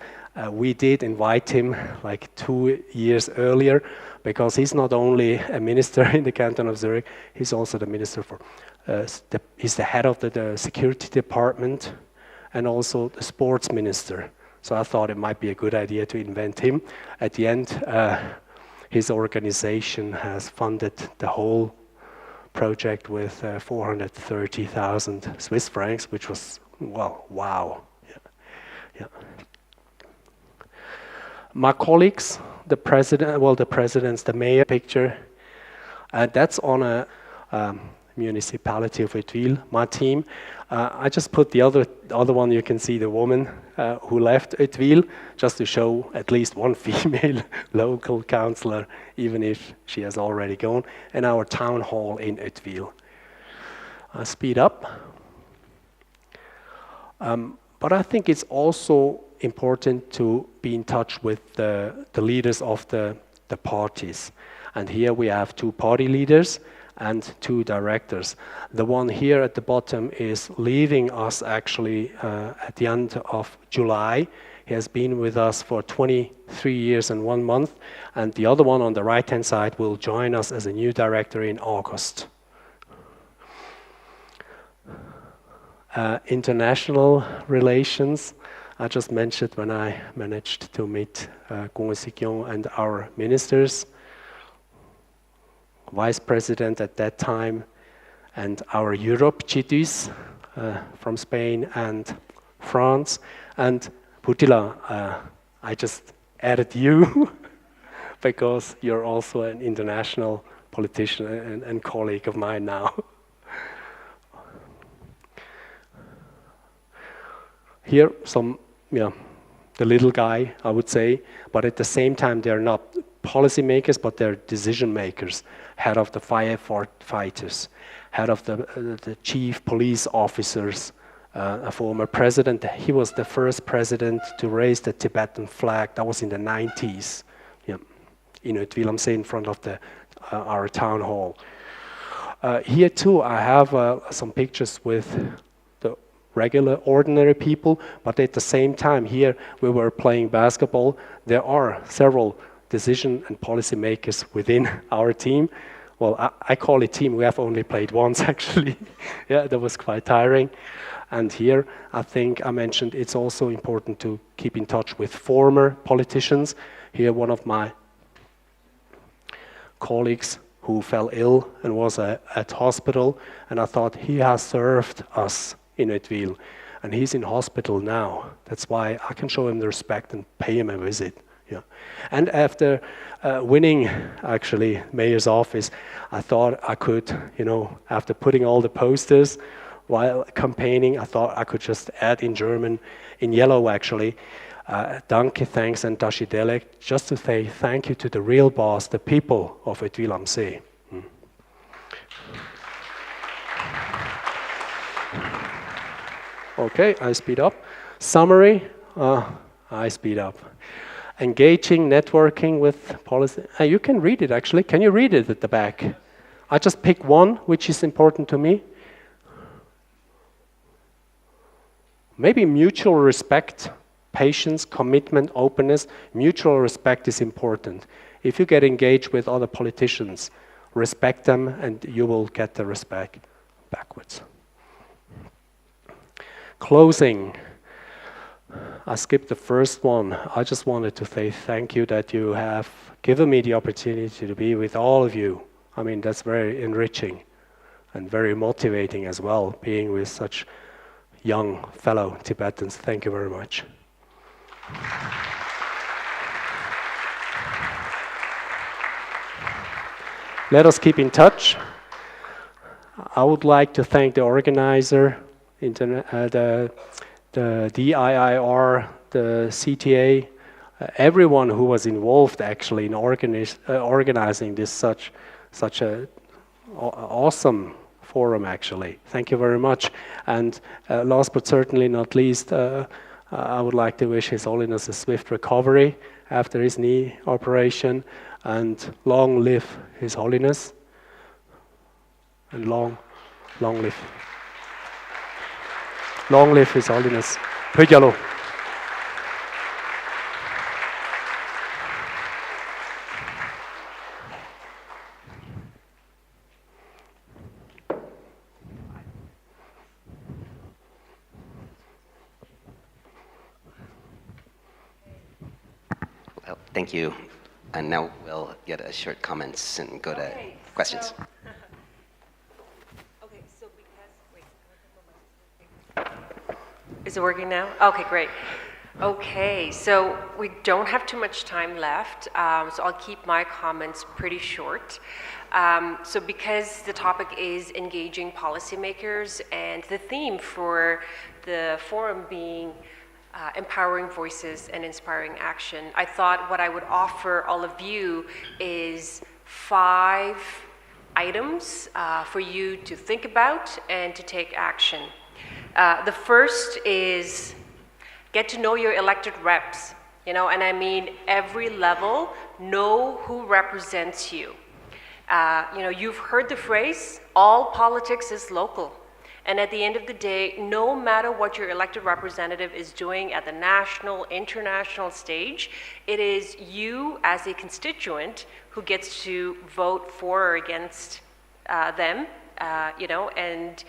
we did invite him like 2 years earlier because he's not only a minister in the canton of Zurich, he's also the minister for, he's the head of the security department and also the sports minister. So I thought it might be a good idea to invent him. At the end, his organization has funded the whole project with 430,000 Swiss francs, which was, well, wow. Yeah. My colleagues, the presidents, the mayor picture, that's on a municipality of Oetwil, my team. I just put the other one, you can see the woman who left Oetwil, just to show at least one female local councillor, even if she has already gone, and our town hall in Oetwil. Speed up. But I think it's also important to be in touch with the leaders of the parties. And here we have 2 party leaders and 2 directors. The one here at the bottom is leaving us actually at the end of July. He has been with us for 23 years and 1 month, and the other one on the right-hand side will join us as a new director in August. International relations, I just mentioned when I managed to meet and our ministers, vice president at that time, and our Europe Chidus from Spain and France. And Bhutila, I just added you because you're also an international politician and colleague of mine now. Here, the little guy, I would say, but at the same time, they're not policymakers, but they're decision makers. Head of the firefighters, head of the chief police officers, a former president. He was the first president to raise the Tibetan flag. That was in the 90s, in Oetwil, I'm saying, in front of our town hall. Here too, I have some pictures with the regular, ordinary people, but at the same time, here we were playing basketball. There are several decision and policy makers within our team. Well, I call it team. We have only played once, actually. Yeah, that was quite tiring. And here, I think I mentioned it's also important to keep in touch with former politicians. Here, one of my colleagues who fell ill and was at hospital, and I thought he has served us in Oetwil, and he's in hospital now. That's why I can show him the respect and pay him a visit. Yeah. And after winning, actually, mayor's office, I thought I could, after putting all the posters while campaigning, I thought I could just add in German, in yellow actually, Danke, thanks, and Dashidelek, just to say thank you to the real boss, the people of Oetwil am See. Okay, I speed up. Summary, I speed up. Engaging, networking with policy. You can read it actually. Can you read it at the back? I just pick one, which is important to me. Maybe mutual respect, patience, commitment, openness. Mutual respect is important. If you get engaged with other politicians, respect them and you will get the respect backwards. Closing. I skipped the first one. I just wanted to say thank you that you have given me the opportunity to be with all of you. I mean, that's very enriching and very motivating as well, being with such young fellow Tibetans. Thank you very much. Let us keep in touch. I would like to thank the organizer, the DIIR, the CTA, everyone who was involved actually in organizing this such a awesome forum actually. Thank you very much. And last but certainly not least, I would like to wish His Holiness a swift recovery after his knee operation, and long live His Holiness, and long live. Long live His Holiness. Pyjalo. Well, thank you. And now we'll get a short comments and go to questions. Is it working now? Okay, great. Okay, so we don't have too much time left, so I'll keep my comments pretty short. So because the topic is engaging policymakers and the theme for the forum being empowering voices and inspiring action, I thought what I would offer all of you is 5 items for you to think about and to take action. The first is get to know your elected reps, and I mean every level, know who represents you. You've heard the phrase, all politics is local. And at the end of the day, no matter what your elected representative is doing at the national, international stage, it is you as a constituent who gets to vote for or against them, and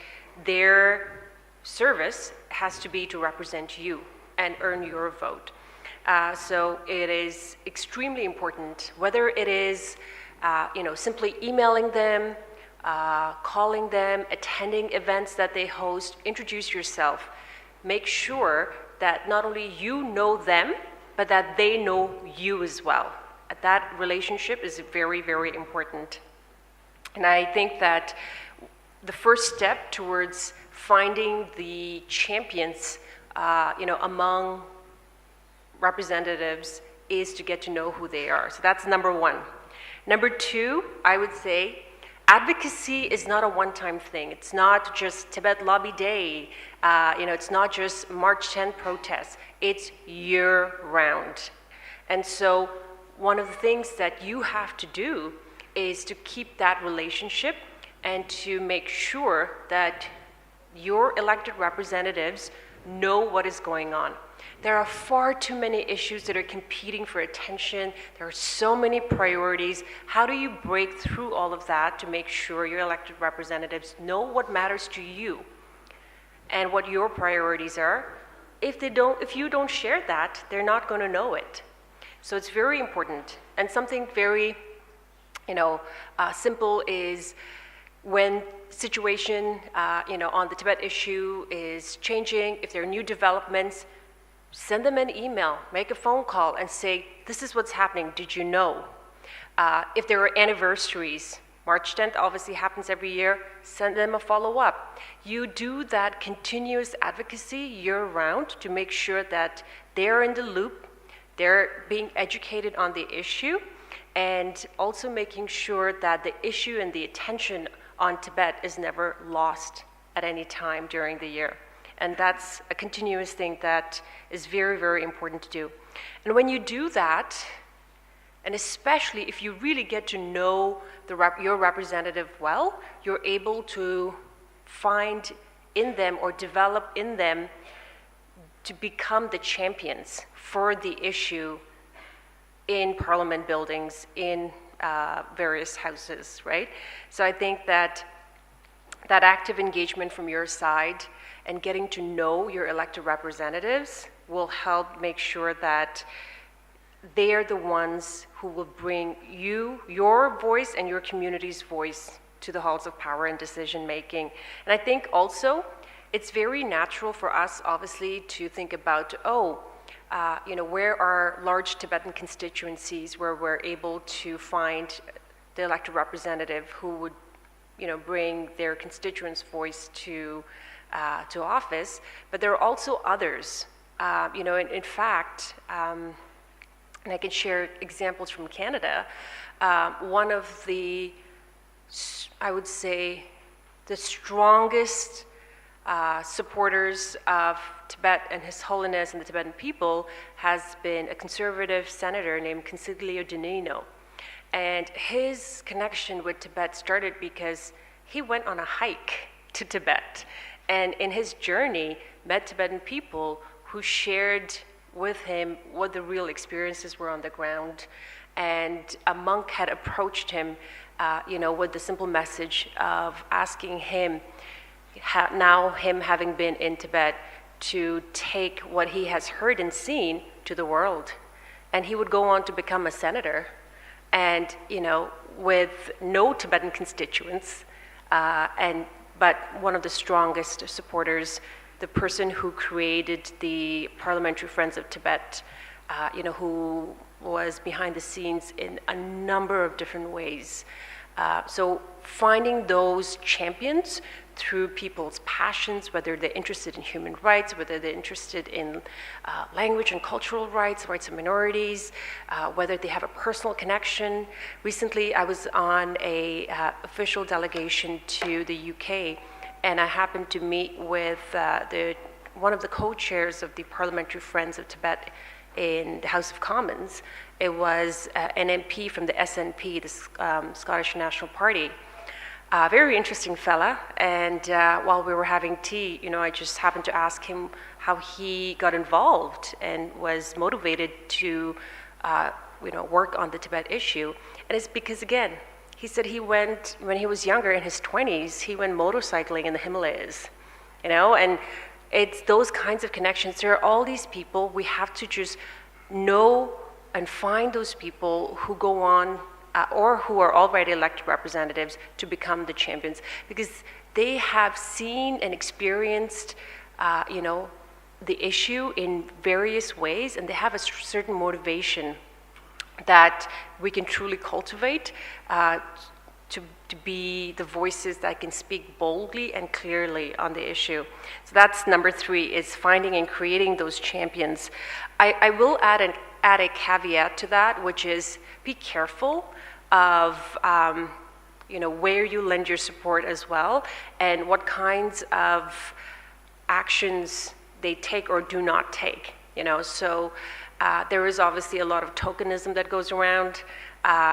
their service has to be to represent you and earn your vote. So it is extremely important, whether it is simply emailing them, calling them, attending events that they host, introduce yourself. Make sure that not only you know them, but that they know you as well. That relationship is very, very important. And I think that the first step towards finding the champions, among representatives is to get to know who they are. So that's number 1. Number 2, I would say, advocacy is not a one-time thing. It's not just Tibet Lobby Day. It's not just March 10th protests. It's year-round. And so one of the things that you have to do is to keep that relationship and to make sure that your elected representatives know what is going on. There are far too many issues that are competing for attention. There are so many priorities. How do you break through all of that to make sure your elected representatives know what matters to you and what your priorities are? If you don't share that, they're not going to know it. So it's very important. And something very, simple is when situation, on the Tibet issue is changing, if there are new developments, send them an email, make a phone call and say, this is what's happening, did you know? If there are anniversaries, March 10th obviously happens every year, send them a follow-up. You do that continuous advocacy year-round to make sure that they're in the loop, they're being educated on the issue, and also making sure that the issue and the attention on Tibet is never lost at any time during the year. And that's a continuous thing that is very, very important to do. And when you do that, and especially if you really get to know your representative well, you're able to find in them or develop in them to become the champions for the issue in parliament buildings, in various houses, right? So I think that active engagement from your side and getting to know your elected representatives will help make sure that they are the ones who will bring your voice and your community's voice to the halls of power and decision making. And I think also it's very natural for us, obviously, to think about, where are large Tibetan constituencies where we're able to find the elected representative who would, bring their constituents' voice to office, but there are also others. In fact, and I can share examples from Canada, one of the, I would say, the strongest supporters of Tibet and His Holiness and the Tibetan people has been a conservative senator named Consiglio Danino. And his connection with Tibet started because he went on a hike to Tibet. And in his journey, met Tibetan people who shared with him what the real experiences were on the ground. And a monk had approached him, with the simple message of asking him, now him having been in Tibet, to take what he has heard and seen to the world. And he would go on to become a senator. And, with no Tibetan constituents, but one of the strongest supporters the person who created the Parliamentary Friends of Tibet, who was behind the scenes in a number of different ways. So finding those champions through people's passions, whether they're interested in human rights, whether they're interested in language and cultural rights, rights of minorities, whether they have a personal connection. Recently, I was on a official delegation to the UK, and I happened to meet with one of the co-chairs of the Parliamentary Friends of Tibet in the House of Commons. It was an MP from the SNP, the Scottish National Party. Very interesting fella, and while we were having tea, I just happened to ask him how he got involved and was motivated to, work on the Tibet issue. And it's because, again, he said he went, when he was younger, in his 20s, he went motorcycling in the Himalayas, and it's those kinds of connections. There are all these people, we have to just know and find those people who go on or who are already elected representatives to become the champions, because they have seen and experienced, the issue in various ways, and they have a certain motivation that we can truly cultivate to be the voices that can speak boldly and clearly on the issue. So that's number 3, is finding and creating those champions. I will add a caveat to that, which is be careful of where you lend your support as well, and what kinds of actions they take or do not take. So there is obviously a lot of tokenism that goes around.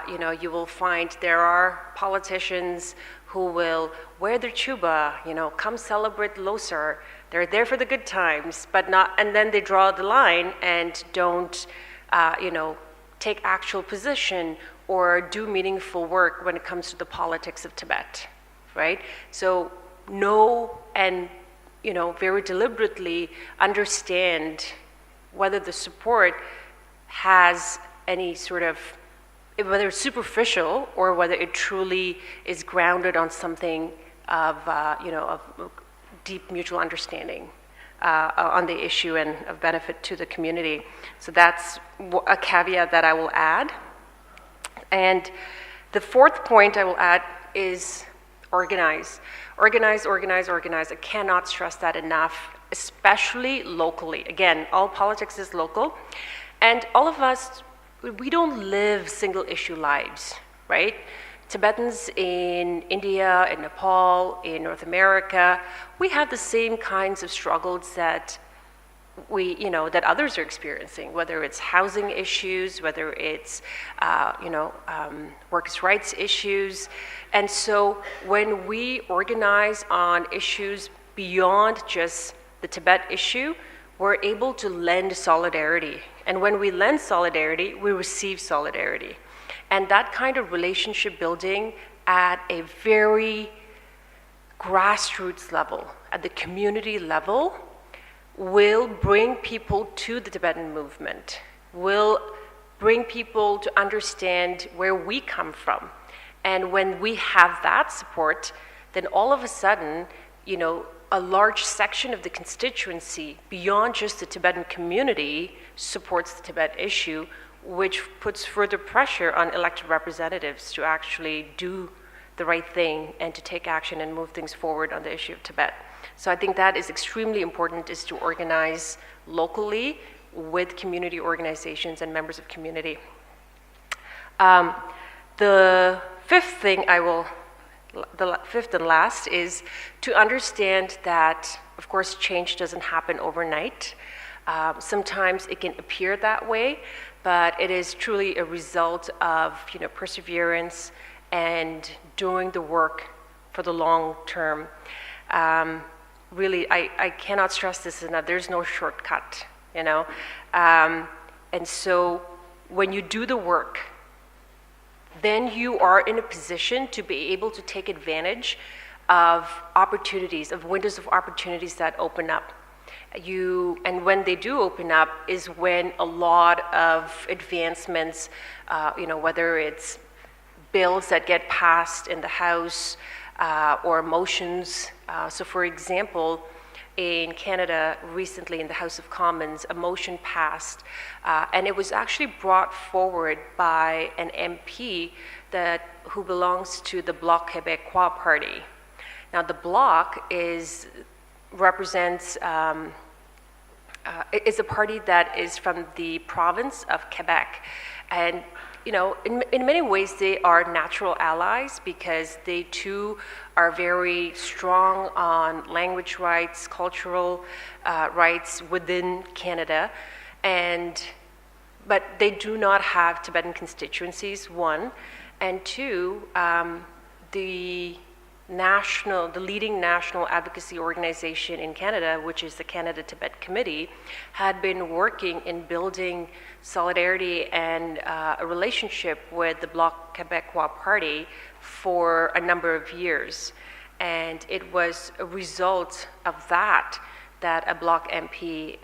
You will find there are politicians who will wear their chuba, come celebrate Losar. They're there for the good times, but not, and then they draw the line and don't, take actual position or do meaningful work when it comes to the politics of Tibet, right? So know and, very deliberately understand whether the support has any sort of, whether it's superficial or whether it truly is grounded on something of, of deep mutual understanding on the issue and of benefit to the community. So that's a caveat that I will add. And the 4th point I will add is organize. Organize, organize, organize. I cannot stress that enough, especially locally. Again, all politics is local. And all of us, we don't live single issue lives, right? Tibetans in India, in Nepal, in North America, we have the same kinds of struggles that that others are experiencing, whether it's housing issues, whether it's, workers' rights issues. And so when we organize on issues beyond just the Tibet issue, we're able to lend solidarity. And when we lend solidarity, we receive solidarity. And that kind of relationship building at a very grassroots level, at the community level, will bring people to the Tibetan movement, will bring people to understand where we come from. And when we have that support, then all of a sudden, a large section of the constituency, beyond just the Tibetan community, supports the Tibet issue, which puts further pressure on elected representatives to actually do the right thing and to take action and move things forward on the issue of Tibet. So I think that is extremely important, is to organize locally with community organizations and members of community. The 5th thing the 5th and last, is to understand that, of course, change doesn't happen overnight. Sometimes it can appear that way, but it is truly a result of perseverance and doing the work for the long term. Really, I cannot stress this enough. There's no shortcut, and so when you do the work, then you are in a position to be able to take advantage of opportunities, of windows of opportunities that open up. And when they do open up is when a lot of advancements, whether it's bills that get passed in the House or motions. So for example, in Canada recently in the House of Commons, a motion passed, and it was actually brought forward by an MP who belongs to the Bloc Québécois party. Now, the Bloc represents is a party that is from the province of Quebec, and in many ways they are natural allies because they too are very strong on language rights, cultural rights within Canada, but they do not have Tibetan constituencies, one, and two, the leading national advocacy organization in Canada, which is the Canada-Tibet Committee, had been working in building solidarity and a relationship with the Bloc Québécois party for a number of years. And it was a result of that a Bloc MP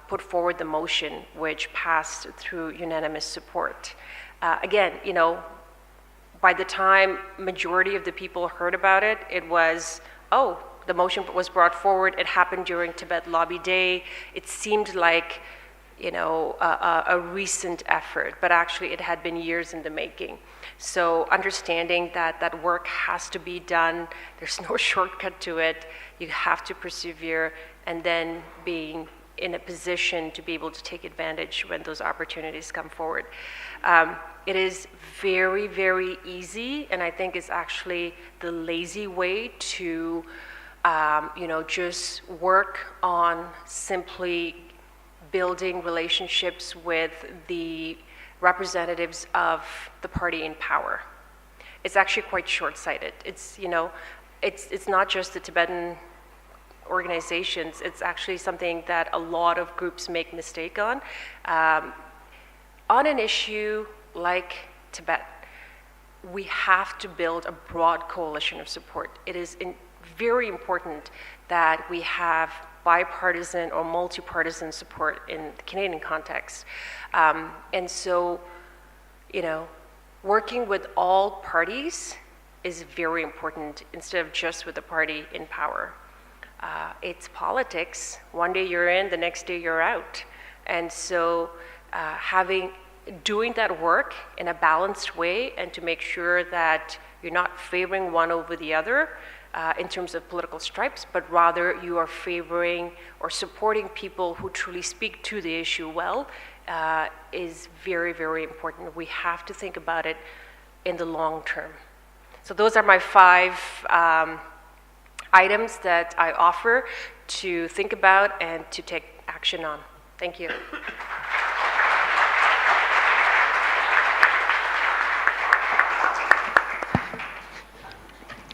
put forward the motion, which passed through unanimous support. Again, by the time majority of the people heard about it, it was, oh, the motion was brought forward, it happened during Tibet Lobby Day. It seemed like, a recent effort, but actually it had been years in the making. So understanding that work has to be done, there's no shortcut to it, you have to persevere, and then being in a position to be able to take advantage when those opportunities come forward. It is very, very easy, and I think it's actually the lazy way to, just work on simply building relationships with the representatives of the party in power. It's actually quite short-sighted. It's not just the Tibetan organizations, it's actually something that a lot of groups make mistake on. On an issue like Tibet, we have to build a broad coalition of support. It is very important that we have bipartisan or multi-partisan support in the Canadian context. And so, working with all parties is very important instead of just with the party in power. It's politics. One day you're in, the next day you're out. And so doing that work in a balanced way and to make sure that you're not favoring one over the other in terms of political stripes, but rather you are favoring or supporting people who truly speak to the issue well, is very, very important. We have to think about it in the long term. So those are my 5 items that I offer to think about and to take action on. Thank you.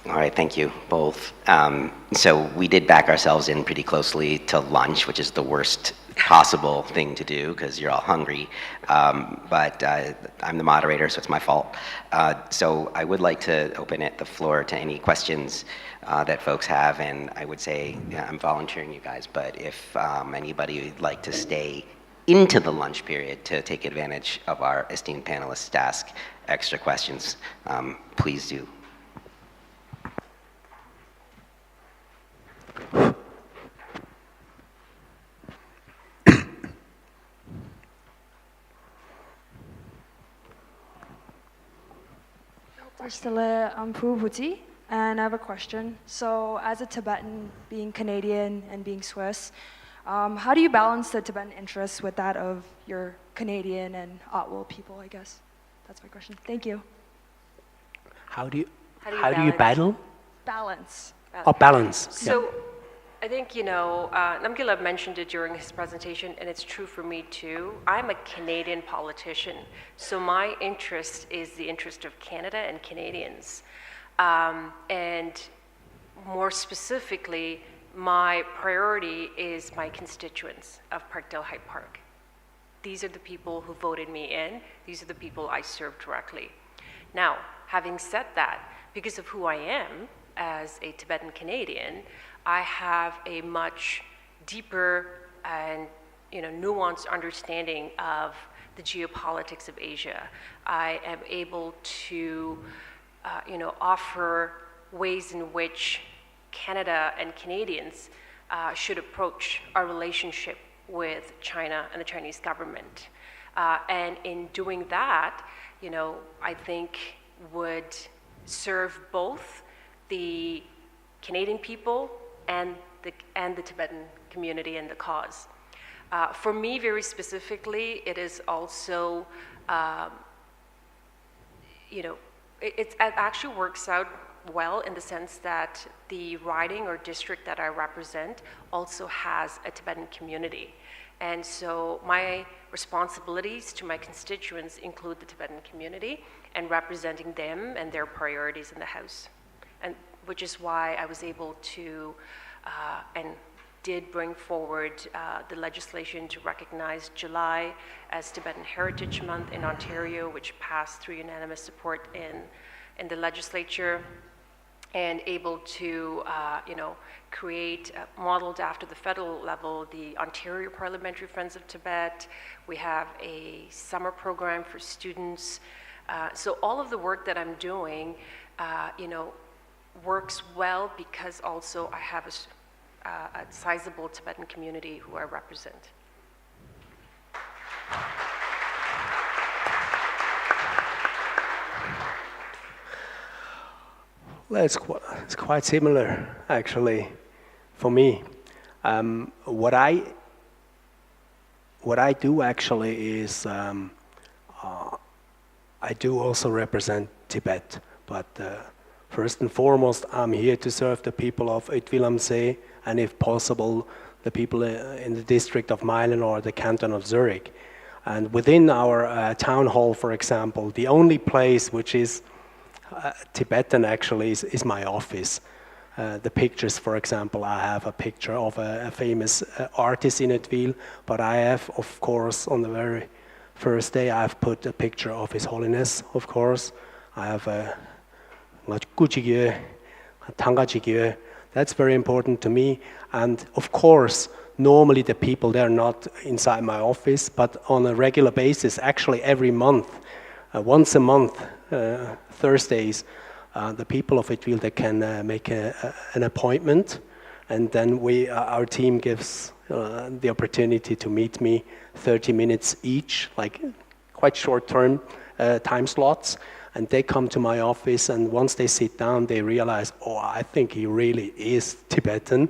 All right, thank you both. So we did back ourselves in pretty closely to lunch, which is the worst possible thing to do because you're all hungry. But I'm the moderator, so it's my fault. So I would like to open the floor to any questions that folks have, and I would say, I'm volunteering you guys, but if anybody would like to stay into the lunch period to take advantage of our esteemed panelists to ask extra questions, please do. I'm Bhutila, and I have a question. So, as a Tibetan, being Canadian and being Swiss, how do you balance the Tibetan interests with that of your Canadian and Oetwil people, I guess? That's my question. Thank you. How do you battle? Balance. Oh, balance. So, I think, Namgyal mentioned it during his presentation, and it's true for me too. I'm a Canadian politician, so my interest is the interest of Canada and Canadians. And more specifically, my priority is my constituents of Parkdale-High Park. These are the people who voted me in. These are the people I serve directly. Now, having said that, because of who I am as a Tibetan Canadian, I have a much deeper and nuanced understanding of the geopolitics of Asia. I am able to offer ways in which Canada and Canadians should approach our relationship with China and the Chinese government. And in doing that, I think would serve both the Canadian people and the Tibetan community and the cause. For me, very specifically, it is also, it actually works out well in the sense that the riding or district that I represent also has a Tibetan community. And so my responsibilities to my constituents include the Tibetan community and representing them and their priorities in the House. And which is why I was able to, and did bring forward the legislation to recognize July as Tibetan Heritage Month in Ontario, which passed through unanimous support in the legislature, and able to create, modeled after the federal level, the Ontario Parliamentary Friends of Tibet. We have a summer program for students. So all of the work that I'm doing, works well because also I have a sizable Tibetan community who I represent. Well, it's quite similar, actually, for me. What I do actually is I do also represent Tibet, but first and foremost, I'm here to serve the people of Oetwil am See, and if possible, the people in the district of Meilen or the canton of Zurich. And within our town hall, for example, the only place which is Tibetan actually is my office. The pictures, for example, I have a picture of a famous artist in Oetwil, but I have, of course, on the very first day, I've put a picture of His Holiness, of course. I have a Tangajigye. That's very important to me. And of course, normally the people, they're not inside my office, but on a regular basis, actually every month, once a month, Thursdays, the people of Oetwil, they can make an appointment, and then our team gives the opportunity to meet me 30 minutes each, like quite short-term time slots, and they come to my office, and once they sit down, they realize, oh, I think he really is Tibetan.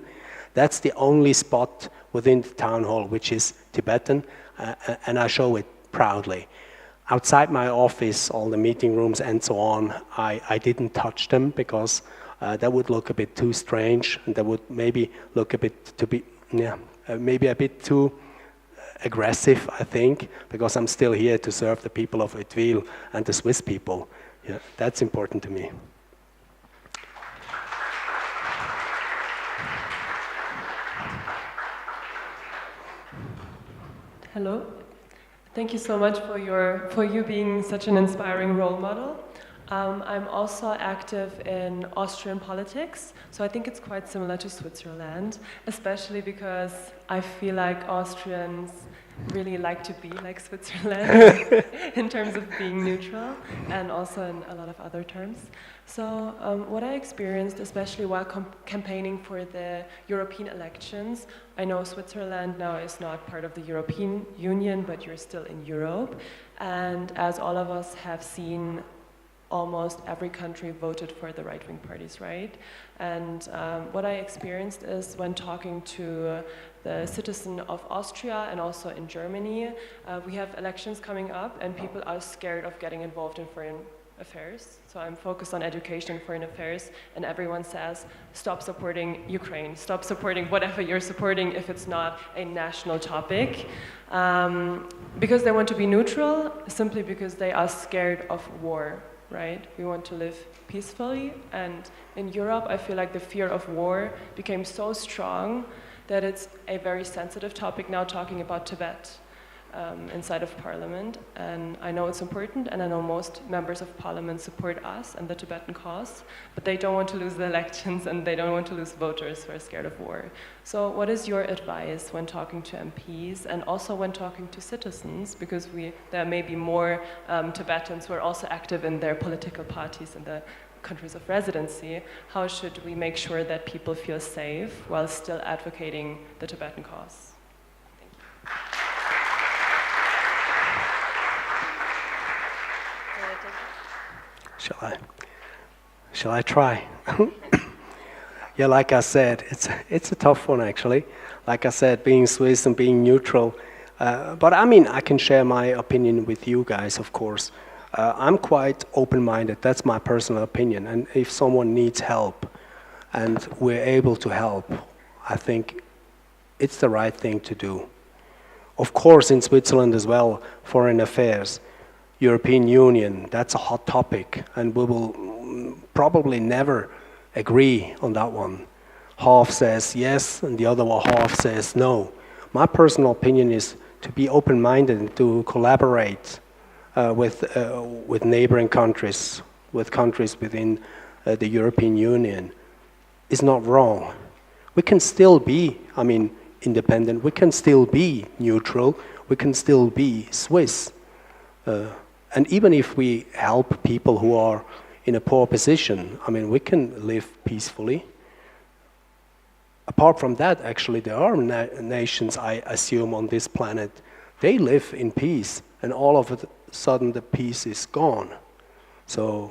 That's the only spot within the town hall which is Tibetan, and I show it proudly. Outside my office, all the meeting rooms and so on, I didn't touch them because that would look a bit too strange, and that would maybe look maybe a bit too aggressive, I think, because I'm still here to serve the people of Oetwil and the Swiss people. Yeah, that's important to me. Hello. Thank you so much for you being such an inspiring role model. I'm also active in Austrian politics, so I think it's quite similar to Switzerland, especially because I feel like Austrians really like to be like Switzerland in terms of being neutral, and also in a lot of other terms. So what I experienced, especially while campaigning for the European elections, I know Switzerland now is not part of the European Union, but you're still in Europe. And as all of us have seen, almost every country voted for the right-wing parties, right? And what I experienced is when talking to the citizen of Austria and also in Germany, we have elections coming up and people are scared of getting involved in foreign affairs. So I'm focused on education and foreign affairs, and everyone says, stop supporting Ukraine, stop supporting whatever you're supporting if it's not a national topic. Because they want to be neutral, simply because they are scared of war. Right? We want to live peacefully, and in Europe I feel like the fear of war became so strong that it's a very sensitive topic now, talking about Tibet inside of Parliament. And I know it's important, and I know most members of Parliament support us and the Tibetan cause, but they don't want to lose the elections and they don't want to lose voters who are scared of war. So what is your advice when talking to MPs and also when talking to citizens, because there may be more Tibetans who are also active in their political parties in the countries of residency, how should we make sure that people feel safe while still advocating the Tibetan cause? Shall I try? Yeah, like I said, it's a tough one actually. Like I said, being Swiss and being neutral. But I mean, I can share my opinion with you guys, of course. I'm quite open-minded. That's my personal opinion. And if someone needs help and we're able to help, I think it's the right thing to do. Of course, in Switzerland as well, foreign affairs, European Union, that's a hot topic, and we will probably never agree on that one. Half says yes, and the other half says no. My personal opinion is to be open-minded and to collaborate with neighboring countries, with countries within the European Union, is not wrong. We can still be, I mean, independent. We can still be neutral. We can still be Swiss. And even if we help people who are in a poor position, I mean, we can live peacefully. Apart from that, actually, there are nations, I assume, on this planet, they live in peace, and all of a sudden the peace is gone. So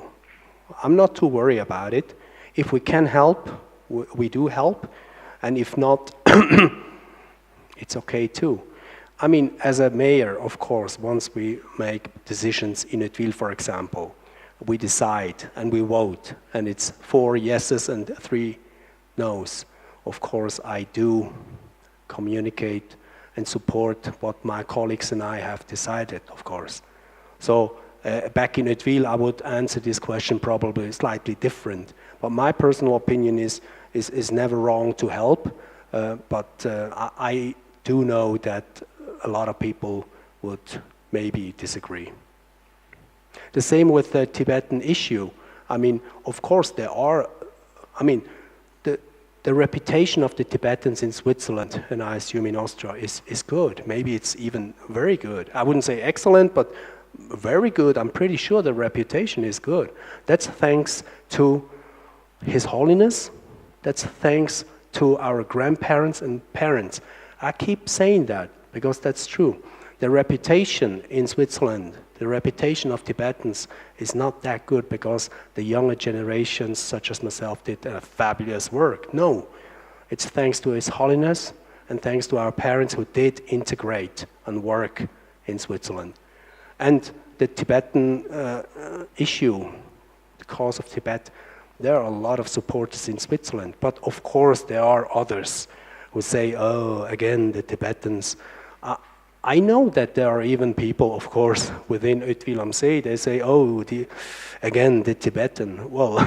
I'm not too worried about it. If we can help, we do help, and if not, it's okay too. I mean, as a mayor, of course, once we make decisions in Oetwil, for example, we decide and we vote, and it's 4 yeses and 3 noes. Of course, I do communicate and support what my colleagues and I have decided, of course. So back in Oetwil, I would answer this question probably slightly different. But my personal opinion is never wrong to help, but I do know that a lot of people would maybe disagree. The same with the Tibetan issue. I mean, of course there are, I mean, the reputation of the Tibetans in Switzerland, and I assume in Austria, is good. Maybe it's even very good. I wouldn't say excellent, but very good. I'm pretty sure the reputation is good. That's thanks to His Holiness. That's thanks to our grandparents and parents. I keep saying that because that's true. The reputation in Switzerland, the reputation of Tibetans is not that good because the younger generations, such as myself, did fabulous work. No, it's thanks to His Holiness and thanks to our parents who did integrate and work in Switzerland. And the Tibetan issue, the cause of Tibet, there are a lot of supporters in Switzerland, but of course there are others who say, oh, again, the Tibetans. I know that there are even people, of course, within Oetwil am See, they say, oh, again, the Tibetan. Well,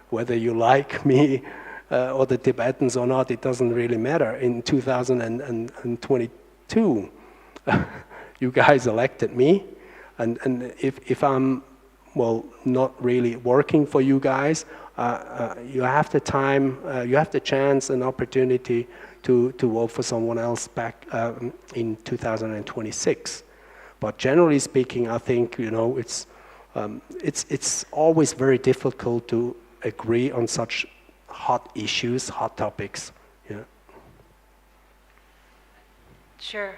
whether you like me or the Tibetans or not, it doesn't really matter. In 2022, you guys elected me, and if I'm, well, not really working for you guys, you have the time, you have the chance and opportunity to vote for someone else back in 2026. But generally speaking, I think, you know, it's always very difficult to agree on such hot issues, hot topics. Yeah. Sure.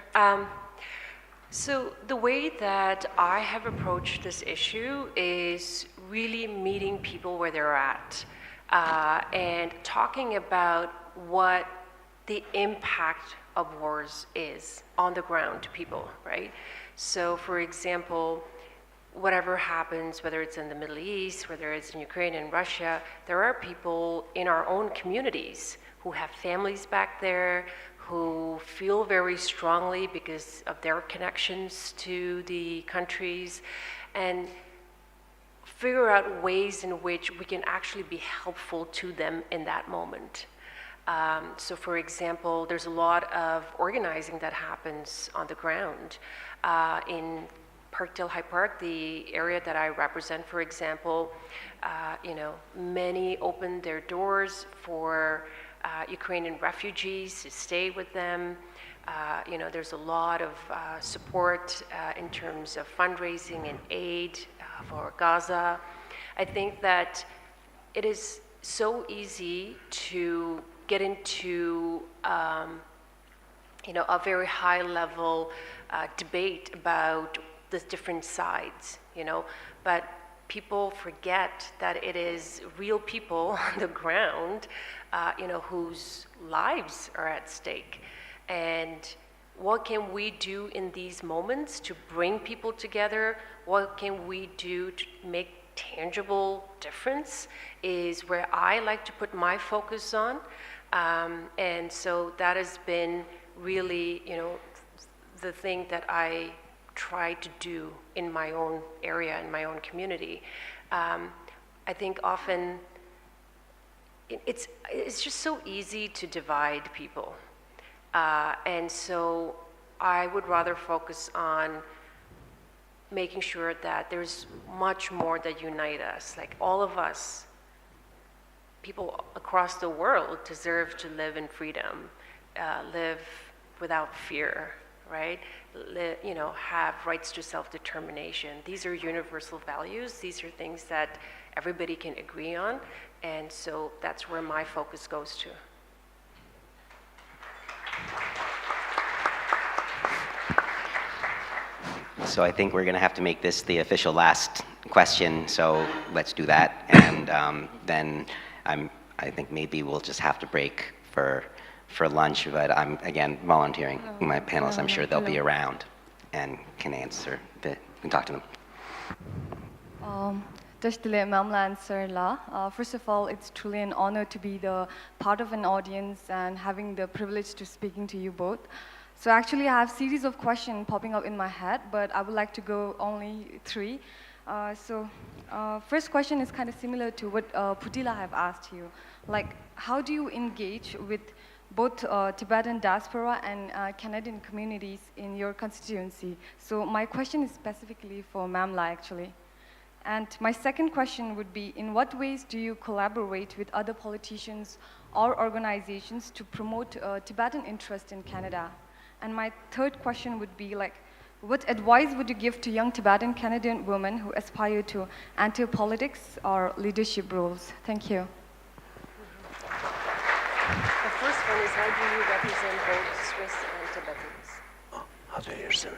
So the way that I have approached this issue is really meeting people where they're at and talking about what the impact of wars is on the ground to people, right? So for example, whatever happens, whether it's in the Middle East, whether it's in Ukraine and Russia, there are people in our own communities who have families back there, who feel very strongly because of their connections to the countries, and figure out ways in which we can actually be helpful to them in that moment. So for example, there's a lot of organizing that happens on the ground. In Parkdale-High Park, the area that I represent, for example, you know, many opened their doors for Ukrainian refugees to stay with them. You know, there's a lot of support in terms of fundraising and aid for Gaza. I think that it is so easy to get into a very high level debate about the different sides, but people forget that it is real people on the ground, whose lives are at stake. And what can we do in these moments to bring people together? What can we do to make tangible difference is where I like to put my focus on. And so that has been really, the thing that I try to do in my own area, in my own community. I think often it's just so easy to divide people. And so I would rather focus on making sure that there's much more that unite us. Like all of us, people across the world deserve to live in freedom, live without fear, right? Have rights to self-determination. These are universal values. These are things that everybody can agree on. And so that's where my focus goes to. So I think we're going to have to make this the official last question, so let's do that. And then I think maybe we'll just have to break for lunch, but I'm, again, volunteering my panelists. I'm sure they'll be around and can answer, can talk to them. First of all, it's truly an honor to be the part of an audience and having the privilege to speaking to you both. So actually, I have a series of questions popping up in my head, but I would like to go only 3. First question is kind of similar to what Bhutila have asked you. Like, how do you engage with both Tibetan diaspora and Canadian communities in your constituency? So my question is specifically for Mamla, actually. And my second question would be, in what ways do you collaborate with other politicians or organizations to promote Tibetan interest in Canada? And my third question would be, like, what advice would you give to young Tibetan Canadian women who aspire to enter politics or leadership roles? Thank you. The first one is, how do you represent both Swiss and Tibetans? Oh, how do you understand?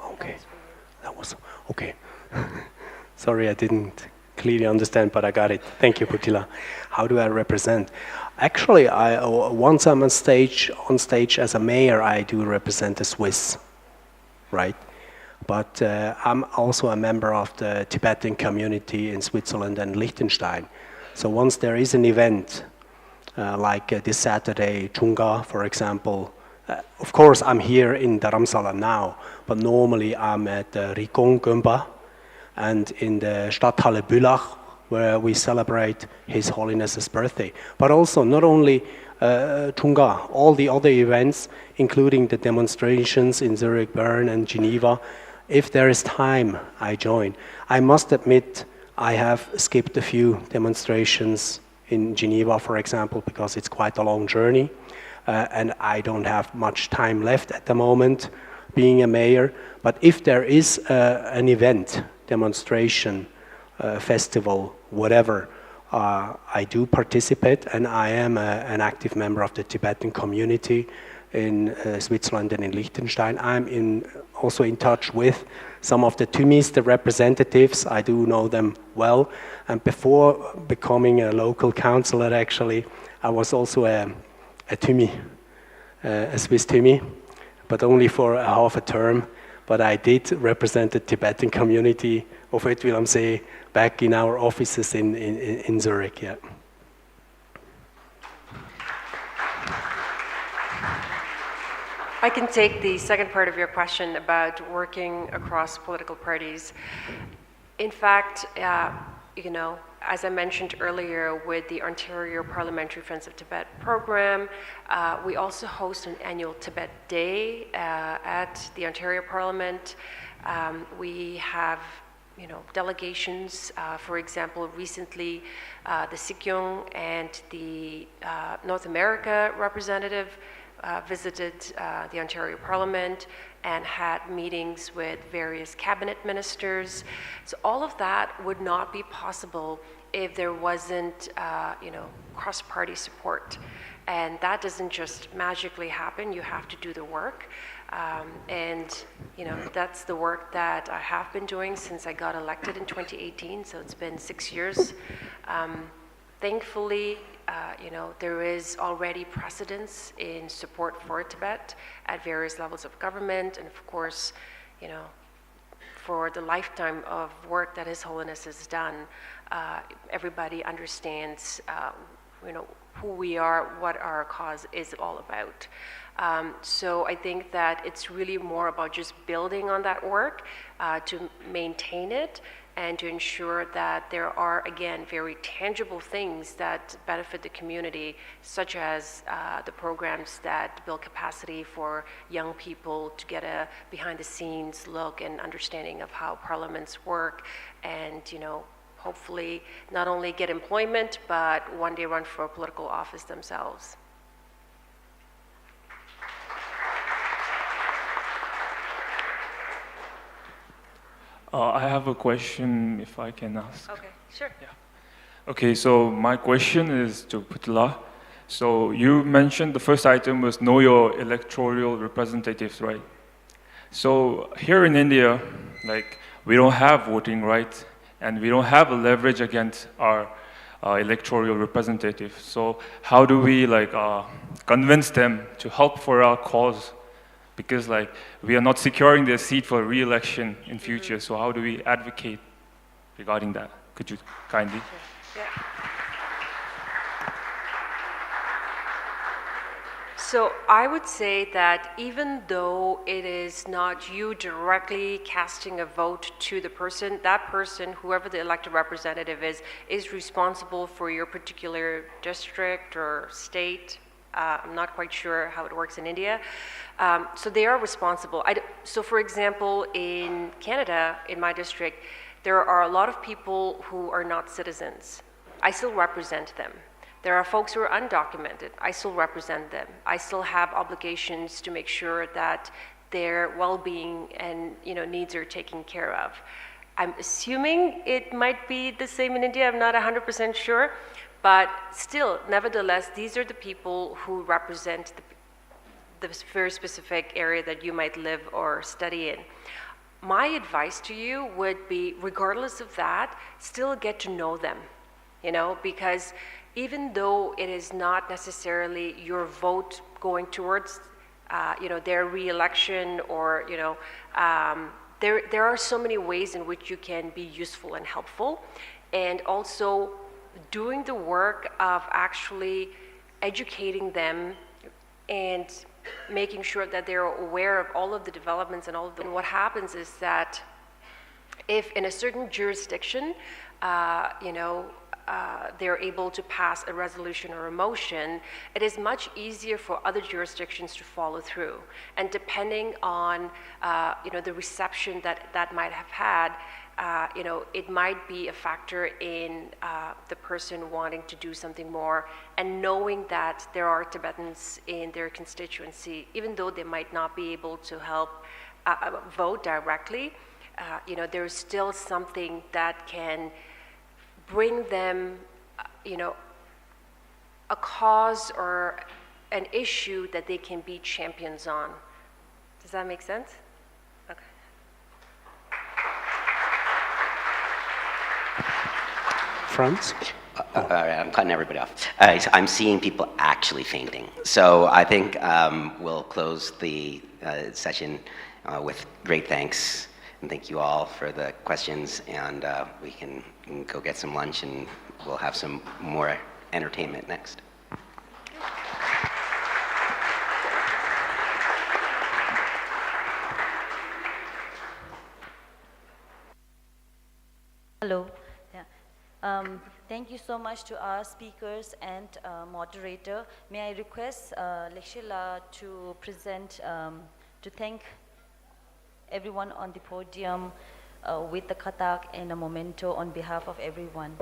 Okay, that was okay. Sorry, I didn't clearly understand, but I got it. Thank you, Bhutila. How do I represent? Actually, once I'm on stage as a mayor, I do represent the Swiss, right? But I'm also a member of the Tibetan community in Switzerland and Liechtenstein. So once there is an event, like this Saturday, Chunga, for example, of course I'm here in Dharamsala now, but normally I'm at Rikong Gumba and in the Stadthalle Bülach, where we celebrate His Holiness's birthday. But also, not only Chunga, all the other events, including the demonstrations in Zurich, Bern, and Geneva. If there is time, I join. I must admit, I have skipped a few demonstrations in Geneva, for example, because it's quite a long journey, and I don't have much time left at the moment, being a mayor. But if there is an event, demonstration, festival, whatever, I do participate, and I am an active member of the Tibetan community in Switzerland and in Liechtenstein. I'm also in touch with some of the Tumis, the representatives. I do know them well. And before becoming a local councillor, actually, I was also a Tumi, a Swiss Tumi, but only for a half a term. But I did represent the Tibetan community of Oetwil am See back in our offices in Zurich, yeah. I can take the second part of your question about working across political parties. In fact, as I mentioned earlier with the Ontario Parliamentary Friends of Tibet program, we also host an annual Tibet Day at the Ontario Parliament. We have delegations, for example, recently the Sikyong and the North America representative visited the Ontario Parliament and had meetings with various cabinet ministers. So all of that would not be possible if there wasn't, cross-party support. And that doesn't just magically happen. You have to do the work. That's the work that I have been doing since I got elected in 2018. So it's been 6 years. Thankfully, there is already precedence in support for Tibet at various levels of government, and of course, for the lifetime of work that His Holiness has done, everybody understands, who we are, what our cause is all about. So I think that it's really more about just building on that work to maintain it, and to ensure that there are, again, very tangible things that benefit the community, such as the programs that build capacity for young people to get a behind-the-scenes look and understanding of how parliaments work, and hopefully not only get employment, but one day run for a political office themselves. I have a question, if I can ask. Okay, sure. Yeah. Okay, so my question is to Bhutila. So you mentioned the first item was know your electoral representatives, right? So here in India, we don't have voting rights, and we don't have a leverage against our electoral representatives. So how do we convince them to help for our cause? Because we are not securing their seat for re-election in future. So how do we advocate regarding that? Could you kindly? Yeah. So I would say that even though it is not you directly casting a vote to the person, that person, whoever the elected representative is responsible for your particular district or state. I'm not quite sure how it works in India. So they are responsible. So for example, in Canada, in my district, there are a lot of people who are not citizens. I still represent them. There are folks who are undocumented. I still represent them. I still have obligations to make sure that their well-being and needs are taken care of. I'm assuming it might be the same in India. I'm not 100% sure. But still, nevertheless, these are the people who represent the very specific area that you might live or study in. My advice to you would be, regardless of that, still get to know them, because even though it is not necessarily your vote going towards, their re-election or, there are so many ways in which you can be useful and helpful, and also doing the work of actually educating them and making sure that they're aware of all of the developments and all of them. What happens is that if in a certain jurisdiction, they're able to pass a resolution or a motion, it is much easier for other jurisdictions to follow through. And depending on, the reception that might have had, it might be a factor in the person wanting to do something more, and knowing that there are Tibetans in their constituency, even though they might not be able to help vote directly, there's still something that can bring them, a cause or an issue that they can be champions on. Does that make sense? Okay. Franz? I'm cutting everybody off. I'm seeing people actually fainting. So I think we'll close the session with great thanks. And thank you all for the questions. And we can go get some lunch, and we'll have some more entertainment next. Hello. Yeah. Thank you so much to our speakers and moderator. May I request Lekshila to present, to thank everyone on the podium with the katak and a memento on behalf of everyone.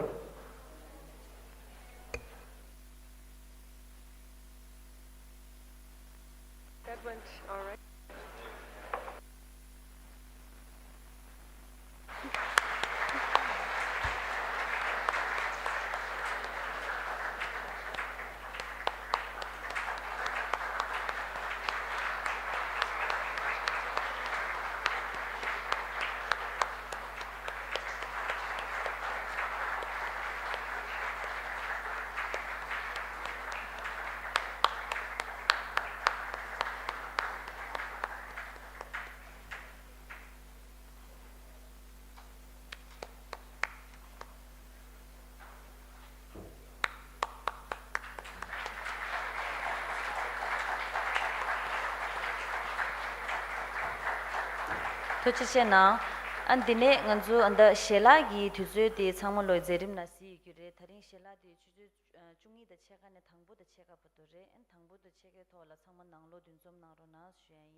sochi che na an dine nganzu anda shela gi thuzu de changmo lo jerim na si gyure tharing shela de chuju chungi da chega ne thangbo da chega patore en thangbo da chege thola changma nanglo dunjom nangro na shyayi